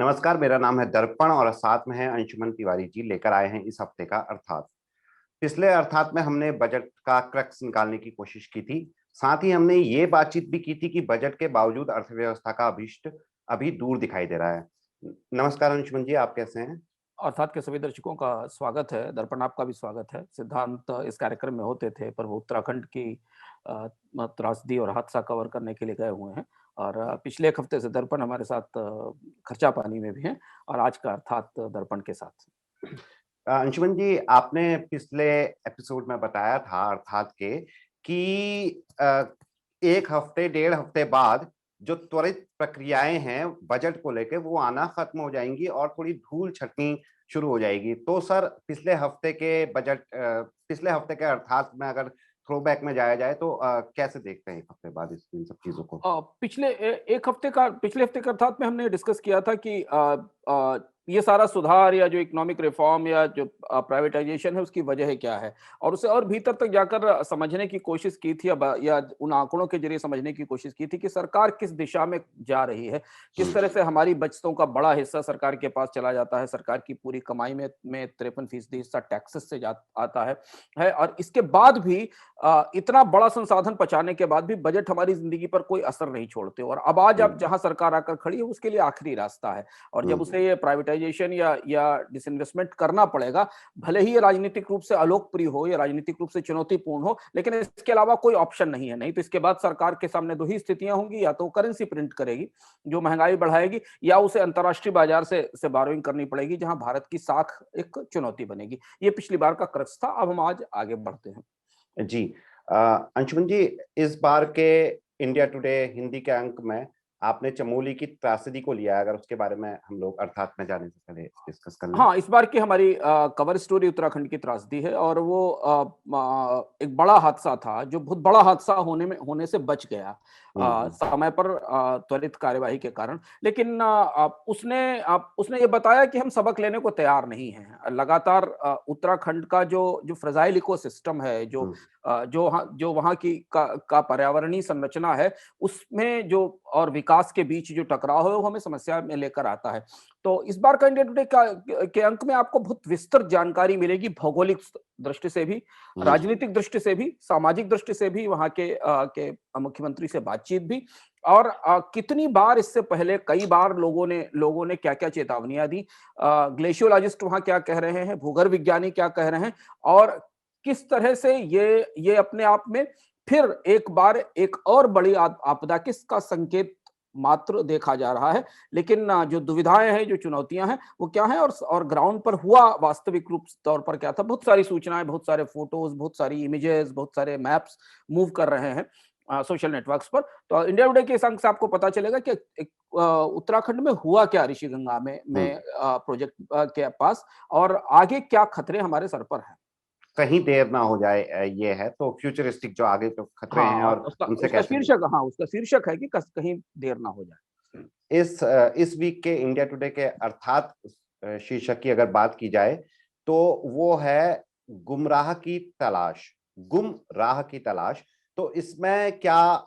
नमस्कार, मेरा नाम है दर्पण और साथ में है अंशुमन तिवारी जी लेकर आए हैं इस हफ्ते का अर्थात। पिछले अर्थात में हमने बजट का क्रक्स निकालने की कोशिश की थी। साथ ही हमने ये बातचीत भी की थी कि बजट के बावजूद अर्थव्यवस्था का अभीष्ट अभी दूर दिखाई दे रहा है। नमस्कार अंशुमन जी, आप कैसे हैं? अर्थात के सभी दर्शकों का स्वागत है। दर्पण आपका भी स्वागत है। सिद्धांत इस कार्यक्रम में होते थे, पर वो उत्तराखंड की त्रासदी और हादसा कवर करने के लिए गए हुए हैं। और पिछले एक हफ्ते से दर्पण हमारे साथ खर्चा पानी में भी हैं और आज का अर्थात दर्पण के साथ। अंशुमन जी, आपने पिछले एपिसोड में बताया था अर्थात के कि एक हफ्ते डेढ़ हफ्ते बाद जो त्वरित प्रक्रियाएं हैं बजट को लेके वो आना खत्म हो जाएंगी और थोड़ी धूल छटनी शुरू हो जाएगी। तो सर, पिछले हफ्ते के अर्थात में अगर थ्रोबैक में जाया जाए तो कैसे देखते हैं एक हफ्ते बाद इन सब चीजों को? पिछले हफ्ते का अर्थात में हमने डिस्कस किया था कि ये सारा सुधार या जो इकोनॉमिक रिफॉर्म या जो प्राइवेटाइजेशन है उसकी वजह क्या है, और उसे और भीतर तक जाकर समझने की कोशिश की थी या उन आंकड़ों के जरिए समझने की कोशिश की थी कि सरकार किस दिशा में जा रही है, किस तरह से हमारी बचतों का बड़ा हिस्सा सरकार के पास चला जाता है। सरकार की पूरी कमाई में 53% हिस्सा टैक्सेस से आता है और इसके बाद भी इतना बड़ा संसाधन पचाने के बाद भी बजट हमारी जिंदगी पर कोई असर नहीं छोड़ते। और अब आज अब जहां सरकार आकर खड़ी है उसके लिए आखिरी रास्ता है, और जब उसे ये प्राइवेटाइजेशन या डिसइन्वेस्टमेंट करना पड़ेगा, भले ही ये राजनीतिक रूप से अलोकप्रिय हो या राजनीतिक रूप से चुनौतीपूर्ण हो, लेकिन इसके अलावा कोई ऑप्शन नहीं है। नहीं तो इसके बाद सरकार के सामने दो ही स्थितियां होंगी, या तो करेंसी प्रिंट करेगी जो महंगाई बढ़ाएगी, या उसे अंतरराष्ट्रीय बाजार से बोरोइंग करनी पड़ेगी, जहां भारत की साख एक चुनौती बनेगी। ये पिछली बार का क्रक्स था। अब हम आज आगे बढ़ते हैं। जी। अंशुमन जी, इस बार के इंडिया टुडे हिंदी के अंक में आपने चमोली की त्रासदी को लिया है। अगर उसके बारे में हम लोग अर्थात में जाने से पहले डिस्कस कर लें। हाँ, इस बार की हमारी कवर स्टोरी उत्तराखंड की त्रासदी है, और वो एक बड़ा हादसा था जो बहुत बड़ा हादसा होने से बच गया हम्म। समय पर त्वरित कार्यवाही के कारण। लेकिन उसने ये बताया कि हम सबक लेने को तैयार नहीं हैं। लगातार उत्तराखंड का जो फ्रेजाइल इकोसिस्टम है, हम्म। जो वहाँ की का पर्यावरणीय संरचना है, उसमें जो और विकास के बीच जो टकराव है वो हमें समस्या में लेकर आता है। तो इस बार का इंडिया टुडे के अंक में आपको बहुत विस्तृत जानकारी मिलेगी, भौगोलिक दृष्टि से भी, हम्म। राजनीतिक दृष्टि से भी, सामाजिक दृष्टि से भी, वहां के मुख्यमंत्री से बातचीत भी, और कितनी बार इससे पहले कई बार लोगों ने क्या-क्या चेतावनियां दी, ग्लेशियोलॉजिस्ट वहां क्या कह रहे हैं, भूगर्भ विज्ञानी क्या कह रहे हैं, और किस तरह से ये अपने आप में फिर एक बार एक और बड़ी आपदा किसका संकेत मात्र देखा जा रहा है। लेकिन जो दुविधाएं हैं, जो चुनौतियां हैं, वो क्या है, और ग्राउंड पर हुआ वास्तविक रूप तौर पर क्या था। बहुत सारी सूचनाएं, बहुत सारे फोटोज, बहुत सारी इमेजेस, बहुत सारे मैप्स मूव कर रहे हैं सोशल नेटवर्क्स पर। तो इंडिया टुडे के इस अंक से आपको पता चलेगा कि उत्तराखंड में हुआ क्या, ऋषिगंगा हम्म। में प्रोजेक्ट के पास, और आगे क्या खतरे हमारे सर पर हैं। कहीं देर ना हो जाए, ये है तो फ्यूचरिस्टिक जो आगे जो खतरे हैं हाँ, और उसका उनसे उसका कैसे। शीर्षक हाँ, उसका शीर्षक है कि कहीं देर ना हो जाए। इस वीक के इंडिया टुडे के अर्थात शीर्षक की अगर बात की जाए तो वो है गुमराह की तलाश। गुम राह की तलाश। तो इसमें क्या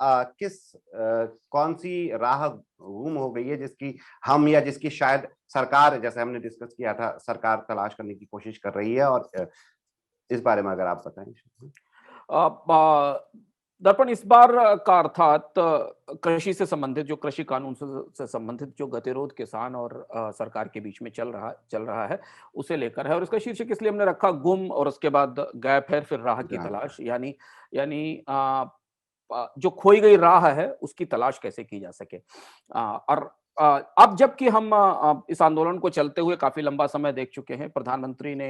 कौन सी राह गुम हो गई है जिसकी हम या जिसकी शायद सरकार, जैसे हमने डिस्कस किया था, सरकार तलाश करने की कोशिश कर रही है, और इस बारे में अगर आप बताएं। दर्पण इस बार का अर्थात कृषि से संबंधित, जो कृषि कानून से संबंधित जो गतिरोध किसान और सरकार के बीच में चल रहा है, उसे लेकर है। और इसका शीर्षक इसलिए हमने रखा गुम, और उसके बाद गैप है, फिर राह की तलाश, यानी जो खोई गई राह है उसकी तलाश कैसे की जा सके। और अब जबकि हम इस आंदोलन को चलते हुए काफी लंबा समय देख चुके हैं, प्रधानमंत्री ने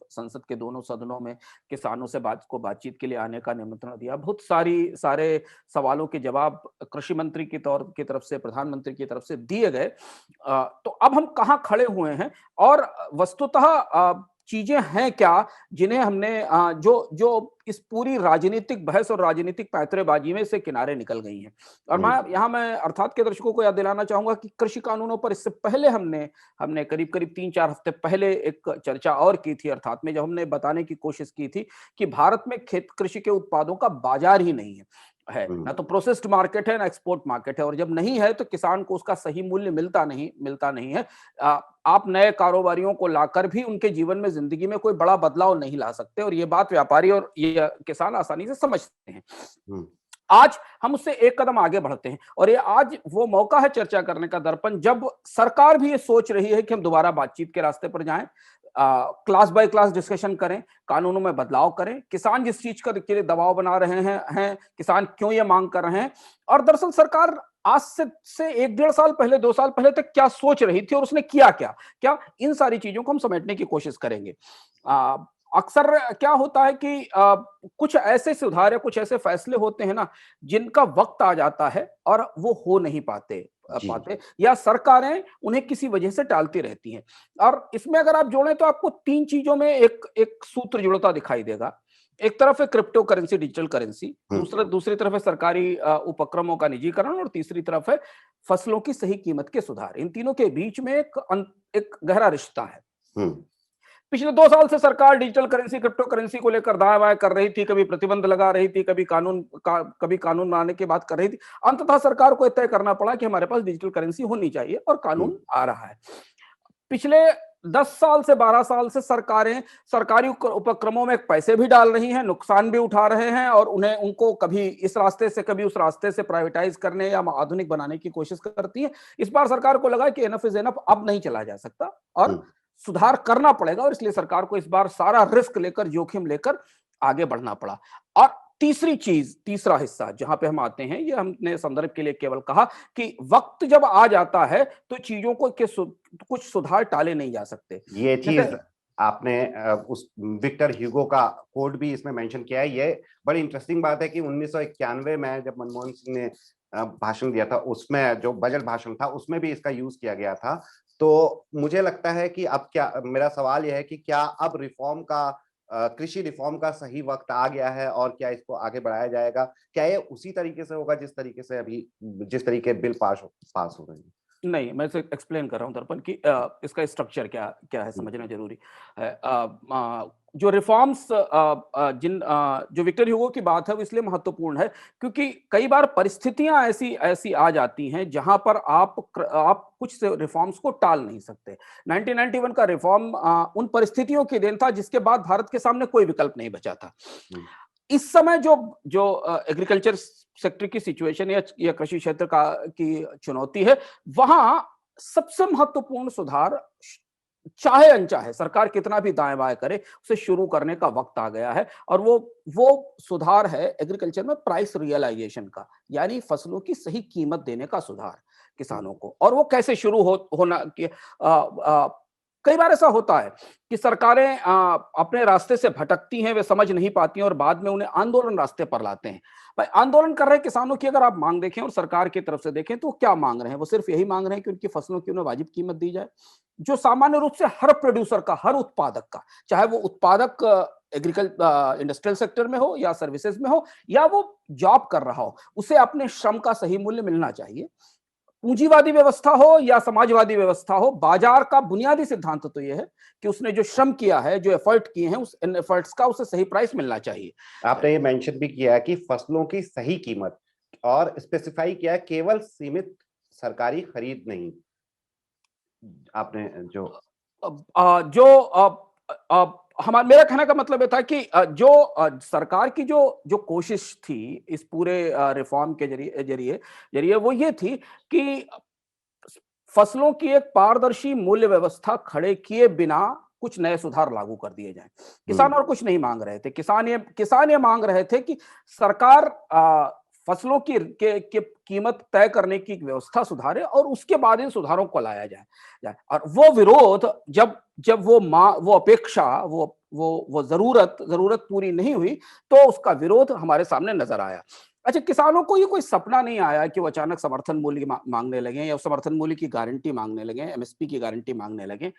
संसद के दोनों सदनों में किसानों से बातचीत के लिए आने का निमंत्रण दिया। बहुत सारे सवालों के जवाब कृषि मंत्री की तरफ से, प्रधानमंत्री की तरफ से दिए गए। तो अब हम कहाँ खड़े हुए हैं, और वस्तुतः चीजें हैं क्या जिन्हें हमने जो इस पूरी राजनीतिक बहस और राजनीतिक पैंतरेबाजी में से किनारे निकल गई हैं। और मैं अर्थात के दर्शकों को याद दिलाना चाहूंगा कि कृषि कानूनों पर इससे पहले हमने करीब करीब 3-4 हफ्ते पहले एक चर्चा और की थी, अर्थात में जब हमने बताने की कोशिश की थी कि भारत में खेत कृषि के उत्पादों का बाजार ही नहीं है। है, ना तो प्रोसेस्ड मार्केट है, ना एक्सपोर्ट मार्केट है, और जब नहीं है तो किसान को उसका सही मूल्य मिलता नहीं है। आप नए कारोबारियों को लाकर भी उनके जीवन में, जिंदगी में कोई बड़ा बदलाव नहीं ला सकते, और ये बात व्यापारी और ये किसान आसानी से समझते हैं। आज हम उससे एक कदम आगे बढ़ते हैं, और ये आज वो मौका है चर्चा करने का, दर्पण, जब सरकार भी ये सोच रही है कि हम दोबारा बातचीत के रास्ते पर जाएं, क्लास बाय क्लास डिस्कशन करें, कानूनों में बदलाव करें। किसान जिस चीज के लिए दबाव बना रहे हैं किसान क्यों ये मांग कर रहे हैं, और दरअसल सरकार आज से 1-1.5 साल पहले, 2 साल पहले तक क्या सोच रही थी और उसने किया क्या, इन सारी चीजों को हम समेटने की कोशिश करेंगे। अक्सर क्या होता है कि कुछ ऐसे सुधार या कुछ ऐसे फैसले होते हैं ना, जिनका वक्त आ जाता है और वो हो नहीं पाते या सरकारें उन्हें किसी वजह से टालती रहती हैं। और इसमें अगर आप जोड़ें तो आपको 3 चीजों में एक सूत्र जुड़ता दिखाई देगा। एक तरफ है क्रिप्टो करेंसी, डिजिटल करेंसी, दूसरी तरफ है सरकारी उपक्रमों का निजीकरण, और तीसरी तरफ है फसलों की सही कीमत के सुधार। इन तीनों के बीच में एक गहरा रिश्ता है। पिछले 2 साल से सरकार डिजिटल करेंसी, क्रिप्टो करेंसी को लेकर दाएं बाएं कर रही थी, कभी प्रतिबंध लगा रही थी, कभी कानून बनाने की बात कर रही थी। अंततः सरकार को तय करना पड़ा कि हमारे पास डिजिटल करेंसी होनी चाहिए, और कानून आ रहा है। पिछले 10 साल से 12 साल से सरकारें सरकारी उपक्रमों में पैसे भी डाल रही हैं, नुकसान भी उठा रहे हैं, और उनको कभी इस रास्ते से कभी उस रास्ते से प्राइवेटाइज करने या आधुनिक बनाने की कोशिश करती है। इस बार सरकार को लगा कि एनफ इज एनफ, अब नहीं चला जा सकता और सुधार करना पड़ेगा, और इसलिए सरकार को इस बार सारा रिस्क लेकर, जोखिम लेकर आगे बढ़ना पड़ा। और तीसरा हिस्सा जहां पे हम आते हैं, ये हमने संदर्भ के लिए केवल कहा कि वक्त जब आ जाता है तो चीजों को कुछ सुधार टाले नहीं जा सकते। ये चीज आपने उस विक्टर ह्यूगो का कोट भी इसमें मेंशन किया है। ये बड़ी इंटरेस्टिंग बात है कि 1991 में जब मनमोहन सिंह ने भाषण दिया था, उसमें जो बजट भाषण था उसमें भी इसका यूज किया गया था। तो मुझे लगता है कि अब क्या, मेरा सवाल यह है कि क्या अब कृषि रिफॉर्म का सही वक्त आ गया है, और क्या इसको आगे बढ़ाया जाएगा? क्या ये उसी तरीके से होगा जिस तरीके से बिल पास हो रहे हैं? नहीं, मैं इसे एक्सप्लेन कर रहा हूं दर्पण कि इसका स्ट्रक्चर क्या है, समझना जरूरी है। जो रिफॉर्म्स जो विक्टर ह्यूगो की बात है वो इसलिए महत्वपूर्ण है क्योंकि कई बार परिस्थितियां ऐसी आ जाती हैं जहां पर आप कुछ से रिफॉर्म्स को टाल नहीं सकते। 1991 का रिफॉर्म उन परिस्थितियों की देन था जिसके बाद भारत के सामने कोई विकल्प नहीं बचा था। इस समय जो एग्रीकल्चर सेक्टर की सिचुएशन या कृषि क्षेत्र की चुनौती है, वहां सबसे महत्वपूर्ण सुधार, चाहे अनचाहे सरकार कितना भी दाएं बाएं करे, उसे शुरू करने का वक्त आ गया है। और वो सुधार है एग्रीकल्चर में प्राइस रियलाइजेशन का, यानी फसलों की सही कीमत देने का सुधार किसानों को। और वो कैसे शुरू होना कि कई बार ऐसा होता है कि सरकारें अपने रास्ते से भटकती हैं, वे समझ नहीं पाती हैं और बाद में उन्हें आंदोलन रास्ते पर लाते हैं। भाई, आंदोलन कर रहे किसानों की अगर आप मांग देखें और सरकार की तरफ से देखें तो क्या मांग रहे हैं? वो सिर्फ यही मांग रहे हैं कि उनकी फसलों की उन्हें वाजिब कीमत दी जाए, जो सामान्य रूप से हर प्रोड्यूसर का, हर उत्पादक का, चाहे वो उत्पादक इंडस्ट्रियल सेक्टर में हो या सर्विसेज में हो या वो जॉब कर रहा हो, उसे अपने श्रम का सही मूल्य मिलना चाहिए। पूंजीवादी व्यवस्था हो या समाजवादी व्यवस्था हो, बाजार का बुनियादी सिद्धांत तो यह है कि उसने जो श्रम किया है, जो एफर्ट किए हैं, उस एफर्ट्स का उसे सही प्राइस मिलना चाहिए। आपने ये मेंशन भी किया है कि फसलों की सही कीमत, और स्पेसिफाई किया है केवल सीमित सरकारी खरीद नहीं। आपने मेरा कहने का मतलब ये था कि जो सरकार की जो कोशिश थी इस पूरे रिफॉर्म के जरिए वो ये थी कि फसलों की एक पारदर्शी मूल्य व्यवस्था खड़े किए बिना कुछ नए सुधार लागू कर दिए जाएं। किसान और कुछ नहीं मांग रहे थे। किसान ये मांग रहे थे कि सरकार फसलों की कीमत तय करने की व्यवस्था सुधारे और उसके बाद इन सुधारों को लाया जाए। और वो विरोध, जब वो अपेक्षा, वो जरूरत पूरी नहीं हुई तो उसका विरोध हमारे सामने नजर आया। अच्छा, किसानों को ये कोई सपना नहीं आया कि वो अचानक समर्थन मूल्य मांगने लगे या समर्थन मूल्य की गारंटी मांगने लगे, एमएसपी की गारंटी मांगने लगे।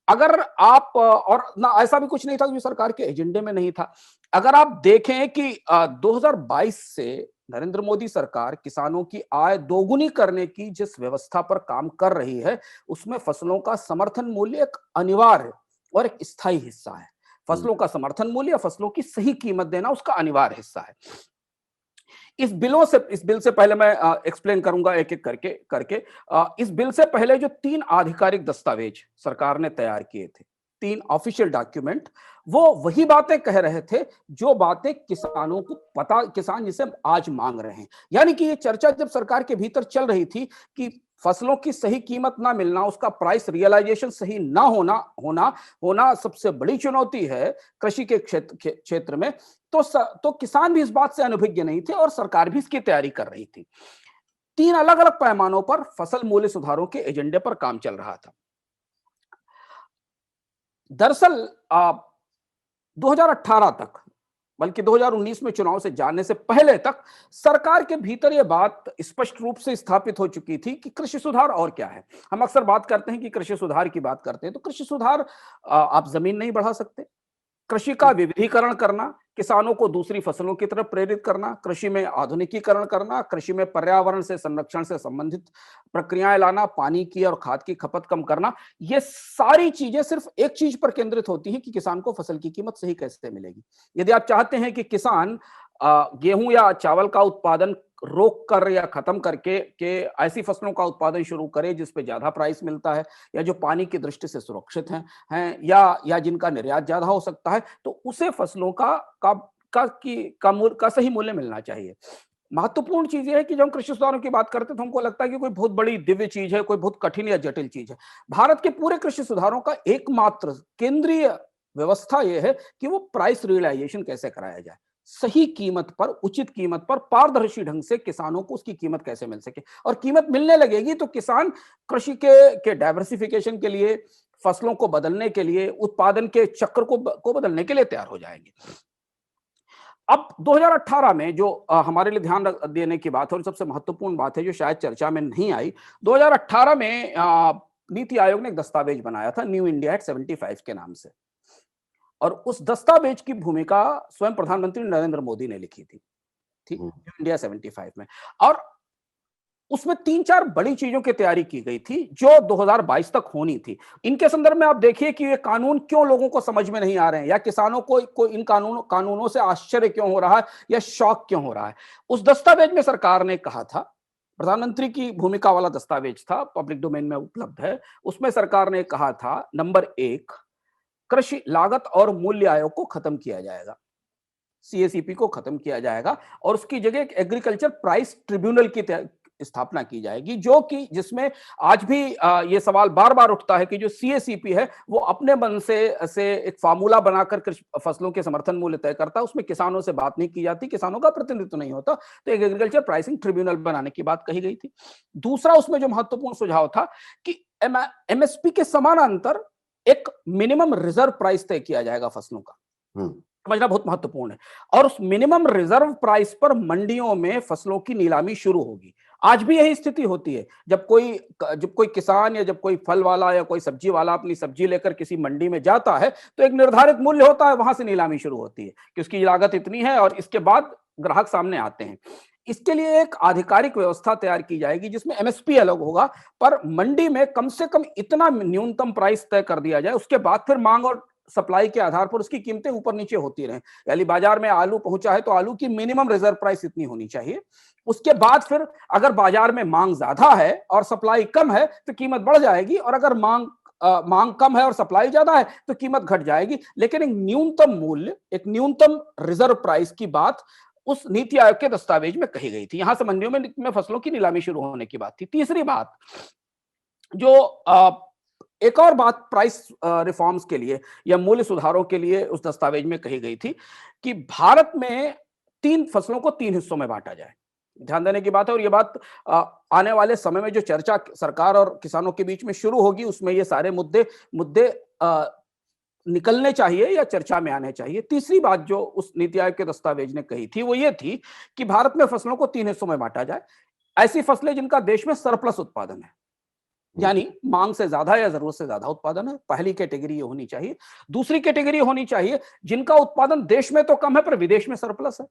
अगर आप, और ना ऐसा भी कुछ नहीं था जो सरकार के एजेंडे में नहीं था। अगर आप देखें कि 2022 से नरेंद्र मोदी सरकार किसानों की आय दोगुनी करने की जिस व्यवस्था पर काम कर रही है, उसमें फसलों का समर्थन मूल्य एक अनिवार्य और एक स्थायी हिस्सा है। फसलों का समर्थन मूल्य, फसलों की सही कीमत देना उसका अनिवार्य हिस्सा है। इस बिल से पहले मैं एक्सप्लेन करूंगा एक एक करके इस बिल से पहले जो 3 आधिकारिक दस्तावेज सरकार ने तैयार किए थे, 3 ऑफिशियल डॉक्यूमेंट, वो वही बातें कह रहे थे जो बातें किसानों को पता, किसान जिसे आज मांग रहे हैं। यानी कि ये चर्चा जब सरकार के भीतर चल रही थी कि फसलों की सही कीमत ना मिलना, उसका प्राइस रियलाइजेशन सही ना होना होना होना सबसे बड़ी चुनौती है कृषि के क्षेत्र में। तो किसान भी इस बात से अनभिज्ञ नहीं थे और सरकार भी इसकी तैयारी कर रही थी। 3 अलग अलग पैमानों पर फसल मूल्य सुधारों के एजेंडे पर काम चल रहा था। दरअसल 2018 तक, बल्कि 2019 में चुनाव से जाने से पहले तक सरकार के भीतर यह बात स्पष्ट रूप से स्थापित हो चुकी थी कि कृषि सुधार और क्या है। हम अक्सर बात करते हैं कि कृषि सुधार की बात करते हैं, तो कृषि सुधार आप जमीन नहीं बढ़ा सकते, कृषि का विविधीकरण करना, किसानों को दूसरी फसलों की तरफ प्रेरित करना, कृषि में आधुनिकीकरण करना, कृषि में पर्यावरण से संरक्षण से संबंधित प्रक्रियाएं लाना, पानी की और खाद की खपत कम करना, ये सारी चीजें सिर्फ एक चीज पर केंद्रित होती हैं कि किसान को फसल की कीमत सही कैसे मिलेगी। यदि आप चाहते हैं कि किसान गेहूं या चावल का उत्पादन रोक कर या खत्म करके के ऐसी फसलों का उत्पादन शुरू करे जिस पे ज्यादा प्राइस मिलता है, या जो पानी की दृष्टि से सुरक्षित हैं या जिनका निर्यात ज्यादा हो सकता है, तो उसे फसलों का सही मूल्य मिलना चाहिए। महत्वपूर्ण चीज यह है कि जब हम कृषि सुधारों की बात करते हैं तो हमको लगता है कि कोई बहुत बड़ी दिव्य चीज है, कोई बहुत कठिन या जटिल चीज है। भारत के पूरे कृषि सुधारों का एकमात्र केंद्रीय व्यवस्था यह है कि वो प्राइस रियलाइजेशन कैसे कराया जाए, सही कीमत पर, उचित कीमत पर, पारदर्शी ढंग से किसानों को उसकी कीमत कैसे मिल सके। और कीमत मिलने लगेगी तो किसान कृषि के डाइवर्सिफिकेशन के लिए, फसलों को बदलने के लिए, उत्पादन के चक्र को बदलने के लिए तैयार हो जाएंगे। अब 2018 में जो हमारे लिए ध्यान देने की बात है और सबसे महत्वपूर्ण बात है जो शायद चर्चा में नहीं आई, 2018 में नीति आयोग ने एक दस्तावेज बनाया था न्यू इंडिया एट 75 के नाम से, और उस दस्तावेज की भूमिका स्वयं प्रधानमंत्री नरेंद्र मोदी ने लिखी थी, ठीक, न्यू इंडिया 75 में। और उसमें 3-4 बड़ी चीजों की तैयारी की गई थी जो 2022 तक होनी थी। इनके संदर्भ में आप देखिए कि ये कानून क्यों लोगों को समझ में नहीं आ रहे हैं, या किसानों को इन कानूनों से आश्चर्य क्यों हो रहा है या शौक क्यों हो रहा है। उस दस्तावेज में सरकार ने कहा था, प्रधानमंत्री की भूमिका वाला दस्तावेज था, पब्लिक डोमेन में उपलब्ध है, उसमें सरकार ने कहा था, नंबर 1, कृषि लागत और मूल्य आयोग को खत्म किया जाएगा, सीएसीपी को खत्म किया जाएगा, और उसकी जगह एक एग्रीकल्चर प्राइस ट्रिब्यूनल की स्थापना की जाएगी, जो कि जिसमें आज भी ये सवाल बार बार उठता है कि जो सीएसीपी है वो अपने मन से एक फार्मूला बनाकर फसलों के समर्थन मूल्य तय करता है, उसमें किसानों से बात नहीं की जाती, किसानों का प्रतिनिधित्व नहीं होता, तो एक एग्रीकल्चर प्राइसिंग ट्रिब्यूनल बनाने की बात कही गई थी। दूसरा उसमें जो महत्वपूर्ण सुझाव था कि एमएसपी के समानांतर एक मिनिमम रिजर्व प्राइस तय किया जाएगा फसलों का, समझना बहुत महत्वपूर्ण है, और उस मिनिमम रिजर्व प्राइस पर मंडियों में फसलों की नीलामी शुरू होगी। आज भी यही स्थिति होती है, जब कोई किसान या जब कोई फल वाला या कोई सब्जी वाला अपनी सब्जी लेकर किसी मंडी में जाता है तो एक निर्धारित मूल्य होता है, वहां से नीलामी शुरू होती है कि उसकी लागत इतनी है, और इसके बाद ग्राहक सामने आते हैं। इसके लिए एक आधिकारिक व्यवस्था तैयार की जाएगी जिसमें एमएसपी अलग होगा, पर मंडी में कम से कम इतना न्यूनतम प्राइस तय कर दिया जाए, उसके बाद फिर मांग और सप्लाई के आधार पर उसकी कीमतें ऊपर नीचे होती रहें। यानी बाजार में आलू पहुंचा है तो आलू की मिनिमम रिजर्व प्राइस इतनी होनी चाहिए, उसके बाद फिर अगर बाजार में मांग ज्यादा है और सप्लाई कम है तो कीमत बढ़ जाएगी, और अगर मांग कम है और सप्लाई ज्यादा है तो कीमत घट जाएगी। लेकिन एक न्यूनतम मूल्य, एक न्यूनतम रिजर्व प्राइस की बात उस नीति आयोग के दस्तावेज में कही गई थी। यहां से मंडियों में फसलों की नीलामी शुरू होने की बात थी। तीसरी बात, जो एक और बात प्राइस रिफॉर्म्स के लिए या मूल्य सुधारों के लिए उस दस्तावेज में कही गई थी कि भारत में 3 फसलों को 3 हिस्सों में बांटा जाए। ध्यान देने की बात है, और ये बात आने वाले समय में जो चर्चा सरकार और किसानों के बीच में शुरू होगी उसमें ये सारे मुद्दे निकलने चाहिए या चर्चा में आने चाहिए। तीसरी बात जो उस नीति आयोग के दस्तावेज ने कही थी वो ये थी कि भारत में फसलों को 3 हिस्सों में बांटा जाए। ऐसी फसलें जिनका देश में सरप्लस उत्पादन है, यानी मांग से ज्यादा या जरूरत से ज्यादा उत्पादन है, पहली कैटेगरी ये होनी चाहिए। दूसरी कैटेगरी होनी चाहिए जिनका उत्पादन देश में तो कम है पर विदेश में सरप्लस है,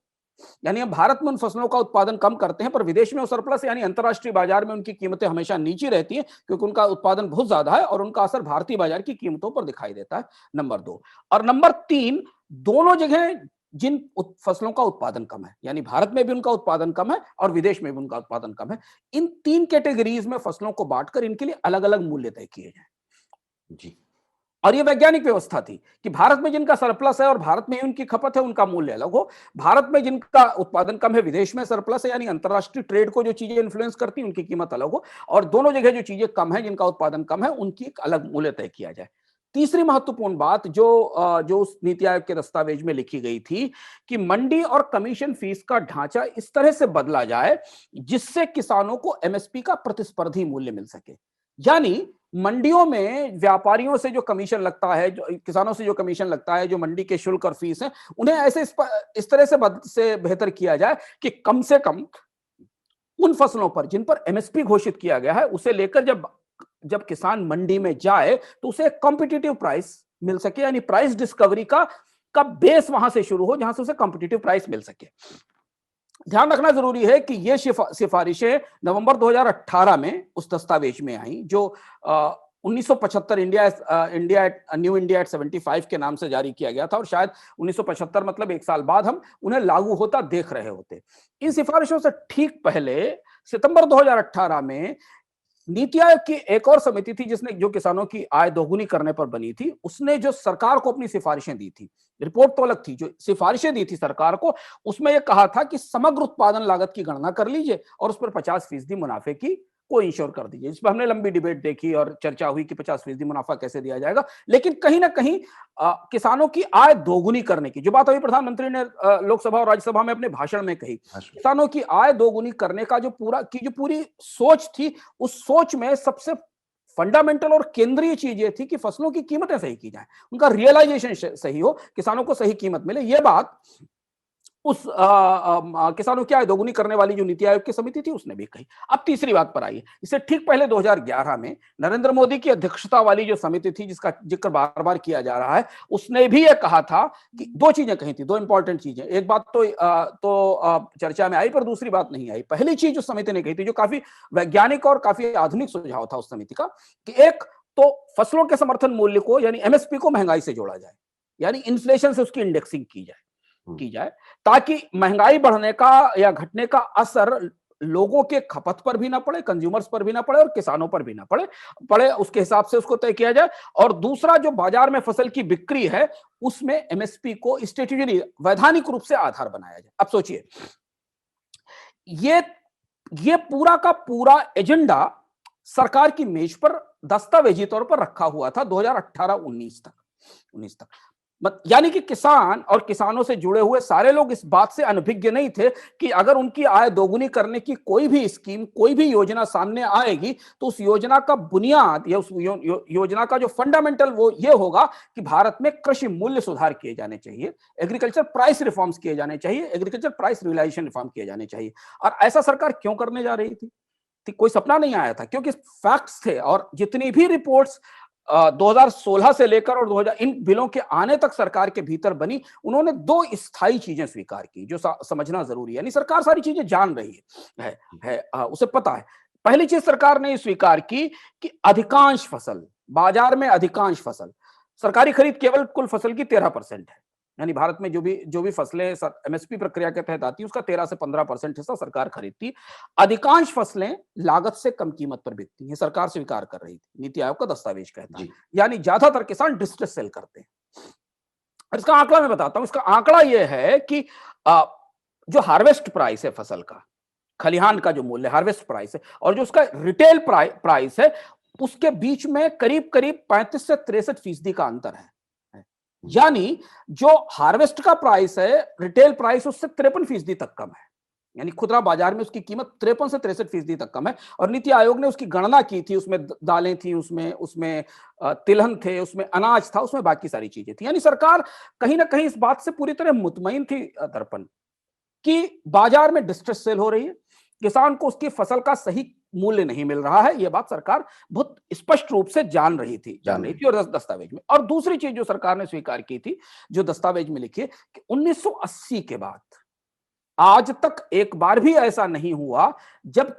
यानी हम भारत में उन फसलों का उत्पादन कम करते हैं पर विदेश में वो सरप्लस, यानी अंतरराष्ट्रीय बाजार में उनकी कीमतें हमेशा नीचे रहती हैं क्योंकि उनका उत्पादन बहुत ज्यादा है और उनका असर भारतीय बाजार की कीमतों पर दिखाई देता है, नंबर 2। और नंबर 3, दोनों जगह जिन फसलों का उत्पादन कम है, यानी भारत में भी उनका उत्पादन कम है और विदेश में भी उनका उत्पादन कम है, इन 3 कैटेगरीज में फसलों को बांटकर इनके लिए अलग-अलग मूल्य तय किए जाएं। जी। और ये वैज्ञानिक व्यवस्था थी कि भारत में जिनका सरप्लस है और भारत में ही उनकी खपत है, उनका मूल्य अलग हो। भारत में जिनका उत्पादन कम है, विदेश में सरप्लस है, यानी अंतरराष्ट्रीय ट्रेड को जो चीजें इन्फ्लुएंस करती हैं, उनकी कीमत अलग हो। और दोनों जगह जो चीजें कम है, जिनका उत्पादन कम है, उनकी एक अलग मूल्य तय किया जाए। तीसरी महत्वपूर्ण बात जो उस नीति आयोग के दस्तावेज में लिखी गई थी कि मंडी और कमीशन फीस का ढांचा इस तरह से बदला जाए जिससे किसानों को एमएसपी का प्रतिस्पर्धी मूल्य मिल सके। यानी मंडियों में व्यापारियों से जो कमीशन लगता है, जो किसानों से जो कमीशन लगता है, जो मंडी के शुल्क और फीस है, उन्हें ऐसे इस तरह से बेहतर किया जाए कि कम से कम उन फसलों पर जिन पर एमएसपी घोषित किया गया है, उसे लेकर जब किसान मंडी में जाए तो उसे एक कॉम्पिटिटिव प्राइस मिल सके, यानी प्राइस डिस्कवरी का बेस वहां से शुरू हो जहां से उसे कॉम्पिटिटिव प्राइस मिल सके। ध्यान रखना जरूरी है कि ये सिफारिशें नवंबर 2018 में उस दस्तावेज में आई जो 1975 न्यू इंडिया एट 75 के नाम से जारी किया गया था, और शायद 1975 मतलब 1 साल बाद हम उन्हें लागू होता देख रहे होते। इन सिफारिशों से ठीक पहले सितंबर 2018 में नीति आयोग की एक और समिति थी जो किसानों की आय दोगुनी करने पर बनी थी। उसने जो सरकार को अपनी सिफारिशें दी थी, रिपोर्ट तो अलग थी, जो सिफारिशें दी थी सरकार को, उसमें यह कहा था कि समग्र उत्पादन लागत की गणना कर लीजिए और उस पर 50% मुनाफे की को इंश्योर कर दीजिए। इस पर हमने लंबी डिबेट देखी और चर्चा हुई कि 50% मुनाफा कैसे दिया जाएगा, लेकिन कहीं ना कहीं किसानों की आय दोगुनी करने की जो बात अभी प्रधानमंत्री ने लोकसभा और राज्यसभा में अपने भाषण में कही, किसानों की आय दोगुनी करने का जो पूरी सोच थी, उस सोच में सबसे फंडामेंटल और केंद्रीय चीज ये थी कि फसलों की कीमतें सही की जाए, उनका रियलाइजेशन सही हो, किसानों को सही कीमत मिले। यह बात उस किसानों की आय दोगुनी करने वाली जो नीति आयोग की समिति थी उसने भी कही। अब तीसरी बात पर आइए। इससे ठीक पहले 2011 में नरेंद्र मोदी की अध्यक्षता वाली जो समिति थी जिसका जिक्र बार बार किया जा रहा है, उसने भी यह कहा था कि 2 चीजें कही थी, 2 इंपॉर्टेंट चीजें। एक बात तो चर्चा में आई पर दूसरी बात नहीं आई। पहली चीज जो समिति ने कही थी, जो काफी वैज्ञानिक और काफी आधुनिक सुझाव था उस समिति का, कि एक तो फसलों के समर्थन मूल्य को यानी एमएसपी को महंगाई से जोड़ा जाए, यानी इन्फ्लेशन से उसकी इंडेक्सिंग की जाए ताकि महंगाई बढ़ने का या घटने का असर लोगों के खपत पर भी ना पड़े, कंज्यूमर्स पर भी ना पड़े और किसानों पर भी ना पड़े उसके हिसाब से उसको तय किया जाए। और दूसरा, जो बाजार में फसल की बिक्री है उसमें एमएसपी को स्टैट्यूटरी वैधानिक रूप से आधार बनाया जाए। अब सोचिए, ये पूरा का पूरा एजेंडा सरकार की मेज पर दस्तावेजी तौर पर रखा हुआ था 2018-19 तक। यानी कि किसान और किसानों से जुड़े हुए सारे लोग इस बात से अनभिज्ञ नहीं थे कि अगर उनकी आय दोगुनी करने की कोई भी स्कीम, कोई भी योजना सामने आएगी तो उस योजना का बुनियाद या उस योजना का जो फंडामेंटल वो ये होगा कि भारत में कृषि मूल्य सुधार किए जाने चाहिए, एग्रीकल्चर प्राइस रिफॉर्म्स किए जाने चाहिए, एग्रीकल्चर प्राइस रियलाइजेशन रिफॉर्म किए जाने चाहिए। और ऐसा सरकार क्यों करने जा रही थी? कोई सपना नहीं आया था, क्योंकि फैक्ट्स थे। और जितनी भी रिपोर्ट्स 2016 से लेकर और 2000 इन बिलों के आने तक सरकार के भीतर बनी, उन्होंने 2 स्थायी चीजें स्वीकार की जो समझना जरूरी है। यानी सरकार सारी चीजें जान रही है, उसे पता है। पहली चीज सरकार ने स्वीकार की कि अधिकांश फसल, बाजार में अधिकांश फसल, सरकारी खरीद केवल कुल फसल की 13% है। यानी भारत में जो भी फसलें एमएसपी प्रक्रिया के तहत आती है उसका 13 से 15% हिस्सा सरकार खरीदती। अधिकांश फसलें लागत से कम कीमत पर बिकती हैं, सरकार स्वीकार कर रही थी, नीति आयोग का दस्तावेज कहता है। यानी ज्यादातर किसान डिस्ट्रेस सेल करते हैं। और इसका आंकड़ा मैं बताता हूं। इसका आंकड़ा यह है कि जो हार्वेस्ट प्राइस है फसल का, खलिहान का जो मूल्य हार्वेस्ट प्राइस है, और जो उसका रिटेल प्राइस है, उसके बीच में करीब 35 से 63% का अंतर है। यानी जो हार्वेस्ट का प्राइस है, रिटेल प्राइस उससे 53% तक कम है। यानी खुदरा बाजार में उसकी कीमत 53 से 63% तक कम है। और नीति आयोग ने उसकी गणना की थी, उसमें दालें थी, उसमें तिलहन थे, उसमें अनाज था, उसमें बाकी सारी चीजें थी। यानी सरकार कहीं ना कहीं इस बात से पूरी तरह मुतमईन थी दर्पण कि बाजार में डिस्ट्रेस सेल हो रही है, किसान को उसकी फसल का सही मूल्य नहीं मिल रहा है। यह बात सरकार बहुत स्पष्ट रूप से जान रही थी और दस्तावेज में। और दूसरी चीज जो सरकार ने स्वीकार की थी, जो दस्तावेज में लिखी है, कि 1980 के बाद आज तक एक बार भी ऐसा नहीं हुआ जब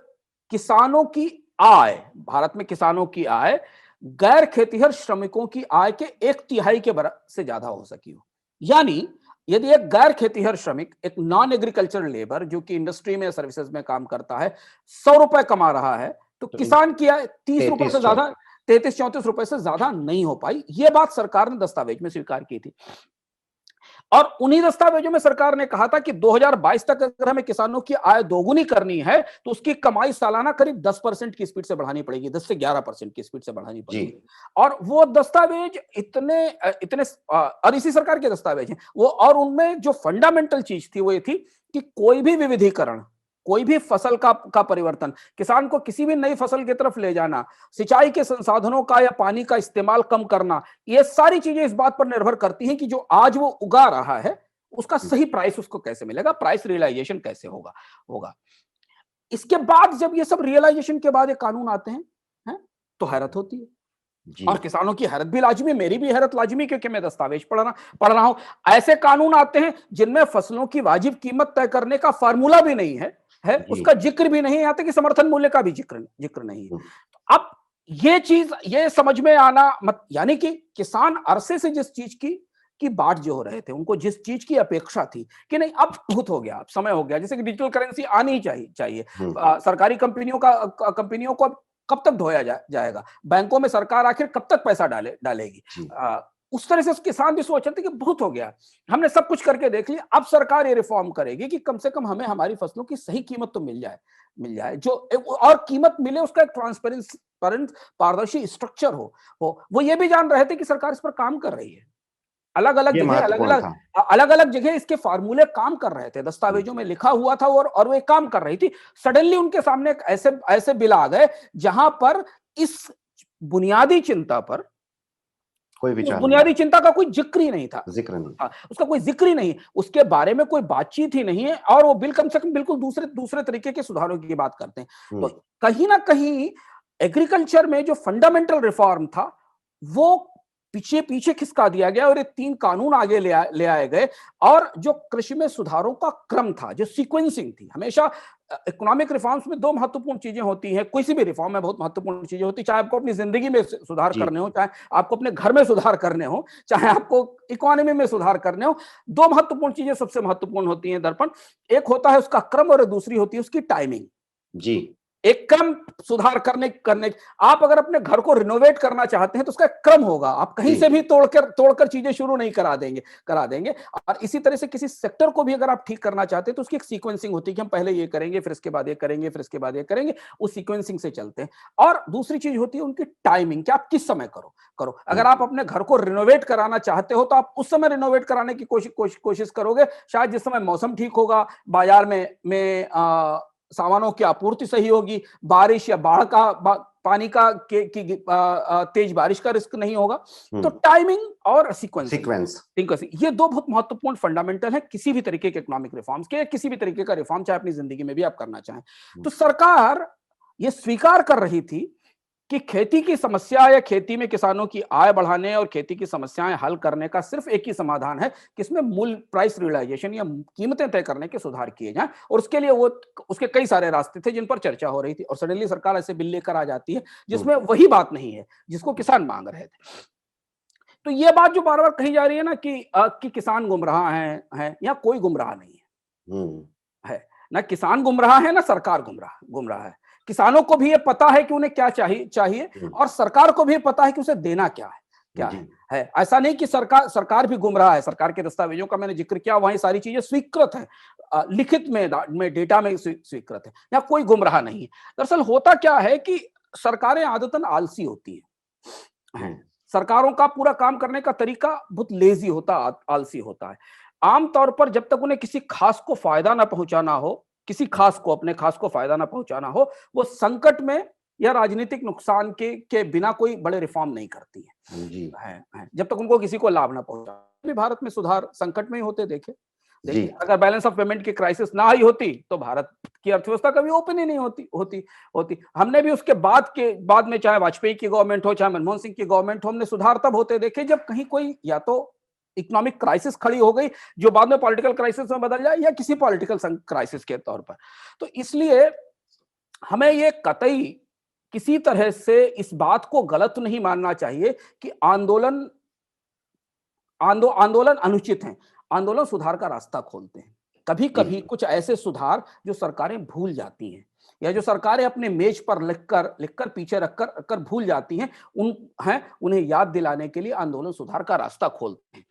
किसानों की आय, भारत में किसानों की आय गैर खेतीहर श्रमिकों की आय के 1/3 के बराबर से ज्यादा हो सकी हो। यानी यदि एक गैर खेतीहर श्रमिक, एक नॉन एग्रीकल्चर लेबर जो कि इंडस्ट्री में सर्विसेज में काम करता है, 100 रुपए कमा रहा है, तो तो किसान की आय 30 रुपए से 33 ज्यादा, 33-34 रुपए से ज्यादा नहीं हो पाई। ये बात सरकार ने दस्तावेज में स्वीकार की थी। और उन्हीं दस्तावेजों में सरकार ने कहा था कि 2022 तक अगर हमें किसानों की आय दोगुनी करनी है तो उसकी कमाई सालाना करीब 10% की स्पीड से बढ़ानी पड़ेगी, 10 से 11% की स्पीड से बढ़ानी पड़ेगी। और वो दस्तावेज इतने और इसी सरकार के दस्तावेज हैं वो, और उनमें जो फंडामेंटल चीज थी वो ये थी कि कोई भी विविधीकरण, कोई भी फसल का परिवर्तन, किसान को किसी भी नई फसल की तरफ ले जाना, सिंचाई के संसाधनों का या पानी का इस्तेमाल कम करना, ये सारी चीजें इस बात पर निर्भर करती हैं कि जो आज वो उगा रहा है उसका सही प्राइस उसको कैसे मिलेगा, प्राइस रियलाइजेशन कैसे होगा। इसके बाद जब ये सब रियलाइजेशन के बाद ये कानून आते हैं तो हैरत होती है। और किसानों की हैरत भी लाजमी, मेरी भी हैरत लाजमी, क्योंकि मैं दस्तावेज पढ़ रहा हूं। ऐसे कानून आते हैं जिनमें फसलों की वाजिब कीमत तय करने का फार्मूला भी नहीं है, उसका जिक्र भी नहीं, आता कि समर्थन मूल्य का भी जिक्र नहीं है। अब ये चीज, ये समझ में आना यानी कि किसान अरसे से जिस चीज की बाट जो हो रहे थे, उनको जिस चीज की अपेक्षा थी कि नहीं अब बहुत हो गया, अब समय हो गया, जैसे कि डिजिटल करेंसी आनी ही चाहिए। सरकारी कंपनियों को कब तक ढोया जाएगा, बैंकों में सरकार आखिर कब तक पैसा डालेगी। उस तरह से किसान भी सोच रहे थे कि बहुत हो गया, हमने सब कुछ करके देख लिया, अब सरकार ये रिफॉर्म करेगी कि कम से कम हमें हमारी फसलों की सही कीमत तो मिल जाए जो, और कीमत मिले उसका एक ट्रांसपेरेंट पारदर्शी स्ट्रक्चर हो। वो ये भी जान रहे थे कि सरकार इस पर काम कर रही है, अलग अलग जगह इसके फार्मूले काम कर रहे थे, दस्तावेजों में लिखा हुआ था और वे काम कर रही थी। सडनली उनके सामने ऐसे बिल आ गए जहां पर इस बुनियादी चिंता पर कोई विचार, बुनियादी चिंता का कोई जिक्र ही नहीं था, उसका कोई जिक्र ही नहीं, उसके बारे में कोई बातचीत ही नहीं है। और वो बिल कम से कम बिल्कुल दूसरे तरीके के सुधारों की बात करते हैं। तो कहीं ना कहीं एग्रीकल्चर में जो फंडामेंटल रिफॉर्म था वो पीछे खिसका दिया गया और ये 3 कानून आगे ले आए गए। और जो कृषि में सुधारों का क्रम था, जो सीक्वेंसिंग थी, हमेशा इकोनॉमिक रिफॉर्म्स में 2 महत्वपूर्ण चीजें होती हैं, कोई सी भी रिफॉर्म में बहुत महत्वपूर्ण चीजें होती है, चाहे आपको अपनी जिंदगी में सुधार करने हो, चाहे आपको अपने घर में सुधार करने हो, चाहे आपको इकोनॉमी में सुधार करने हो। 2 महत्वपूर्ण चीजें सबसे महत्वपूर्ण होती हैं दर्पण, एक होता है उसका क्रम और दूसरी होती है उसकी टाइमिंग। एक क्रम सुधार करने आप अगर अपने घर को रिनोवेट करना चाहते हैं तो उसका क्रम होगा, आप कहीं से भी तोड़कर चीजें शुरू नहीं करा देंगे। और इसी तरह से किसी सेक्टर को भी अगर आप ठीक करना चाहते हैं तो उसकी एक सीक्वेंसिंग होती है कि हम पहले ये करेंगे, फिर इसके बाद ये करेंगे, फिर इसके बाद ये करेंगे, उस सीक्वेंसिंग से चलते हैं। और दूसरी चीज होती है उनकी टाइमिंग, कि आप किस समय करो। अगर आप अपने घर को रिनोवेट कराना चाहते हो तो आप उस समय रिनोवेट कराने की कोशिश करोगे, शायद जिस समय मौसम ठीक होगा, बाजार में सामानों की आपूर्ति सही होगी, बारिश या बाढ़ का पानी का तेज बारिश का रिस्क नहीं होगा। तो टाइमिंग और सीक्वेंस, ये 2 बहुत महत्वपूर्ण फंडामेंटल है किसी भी तरीके के इकोनॉमिक रिफॉर्म्स के, किसी भी तरीके का रिफॉर्म चाहे अपनी जिंदगी में भी आप करना चाहें। तो सरकार ये स्वीकार कर रही थी कि खेती की समस्या या खेती में किसानों की आय बढ़ाने और खेती की समस्याएं हल करने का सिर्फ एक ही समाधान है कि इसमें मूल प्राइस रियलाइजेशन या कीमतें तय करने के सुधार किए जाएं। और उसके लिए उसके कई सारे रास्ते थे जिन पर चर्चा हो रही थी, और सडनली सरकार ऐसे बिल लेकर आ जाती है जिसमें वही बात नहीं है जिसको किसान मांग रहे थे। तो ये बात जो बार बार कही जा रही है ना कि किसान गुमराह है, या कोई गुमराह नहीं है, ना किसान गुमराह है ना सरकार गुमराह है। किसानों को भी ये पता है कि उन्हें क्या चाहिए और सरकार को भी पता है कि उसे देना क्या है। ऐसा नहीं कि सरकार भी गुमराह है। सरकार के दस्तावेजों का मैंने जिक्र किया, वहीं सारी चीजें स्वीकृत है, लिखित में डेटा में स्वीकृत है, या कोई गुमराह नहीं है। दरअसल होता क्या है कि सरकारें आदतन आलसी होती है। सरकारों का पूरा काम करने का तरीका बहुत लेजी आलसी होता है। आमतौर पर जब तक उन्हें किसी खास को फायदा ना पहुंचाना हो, अपने खास को फायदा ना पहुंचाना हो, वो संकट में या राजनीतिक नुकसान के बिना कोई बड़े रिफॉर्म नहीं करती है। जब तक उनको किसी को लाभ ना पहुंचा। भी भारत में सुधार संकट में ही होते देखे। अगर बैलेंस ऑफ पेमेंट की क्राइसिस ना आई होती तो भारत की अर्थव्यवस्था कभी ओपन ही नहीं होती। हमने भी उसके बाद में, चाहे वाजपेयी की गवर्नमेंट हो, चाहे मनमोहन सिंह की गवर्नमेंट हो, हमने सुधार तब होते देखे जब कहीं कोई या तो इकोनॉमिक क्राइसिस खड़ी हो गई जो बाद में पॉलिटिकल क्राइसिस में बदल जाए, या किसी पॉलिटिकल क्राइसिस के तौर पर। तो इसलिए हमें ये कतई किसी तरह से इस बात को गलत नहीं मानना चाहिए कि आंदोलन अनुचित हैं। आंदोलन सुधार का रास्ता खोलते हैं। कभी कभी कुछ ऐसे सुधार जो सरकारें भूल जाती हैं या जो सरकारें अपने मेज पर लिखकर पीछे रखकर भूल जाती हैं, उन्हें याद दिलाने के लिए आंदोलन सुधार का रास्ता खोलते हैं।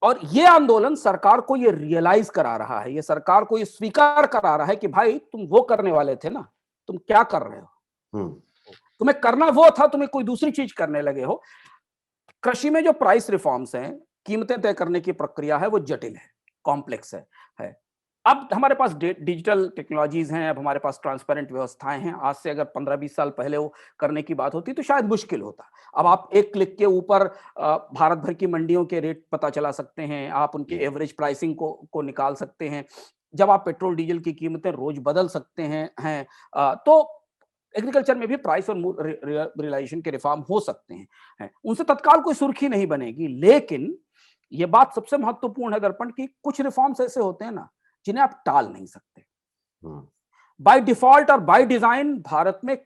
और ये आंदोलन सरकार को ये रियलाइज करा रहा है, ये सरकार को ये स्वीकार करा रहा है कि भाई तुम वो करने वाले थे ना, तुम क्या कर रहे हो, तुम्हें करना वो था, तुम्हें कोई दूसरी चीज करने लगे हो। कृषि में जो प्राइस रिफॉर्म्स हैं, कीमतें तय करने की प्रक्रिया है, वो जटिल है, कॉम्प्लेक्स है। अब हमारे पास डिजिटल टेक्नोलॉजीज हैं, अब हमारे पास ट्रांसपेरेंट व्यवस्थाएं हैं। आज से अगर 15-20 साल पहले वो करने की बात होती तो शायद मुश्किल होता। अब आप एक क्लिक के ऊपर भारत भर की मंडियों के रेट पता चला सकते हैं, आप उनके एवरेज प्राइसिंग को निकाल सकते हैं। जब आप पेट्रोल डीजल की कीमतें रोज बदल सकते हैं तो एग्रीकल्चर में भी प्राइस और रियलाइजेशन के रिफॉर्म हो सकते हैं। उनसे तत्काल कोई सुर्खी नहीं बनेगी, लेकिन ये बात सबसे महत्वपूर्ण है दर्पण की, कुछ रिफॉर्म्स ऐसे होते हैं ना जिन्हें आप टाल नहीं सकते। बाय डिफॉल्ट और बाय डिजाइन भारत में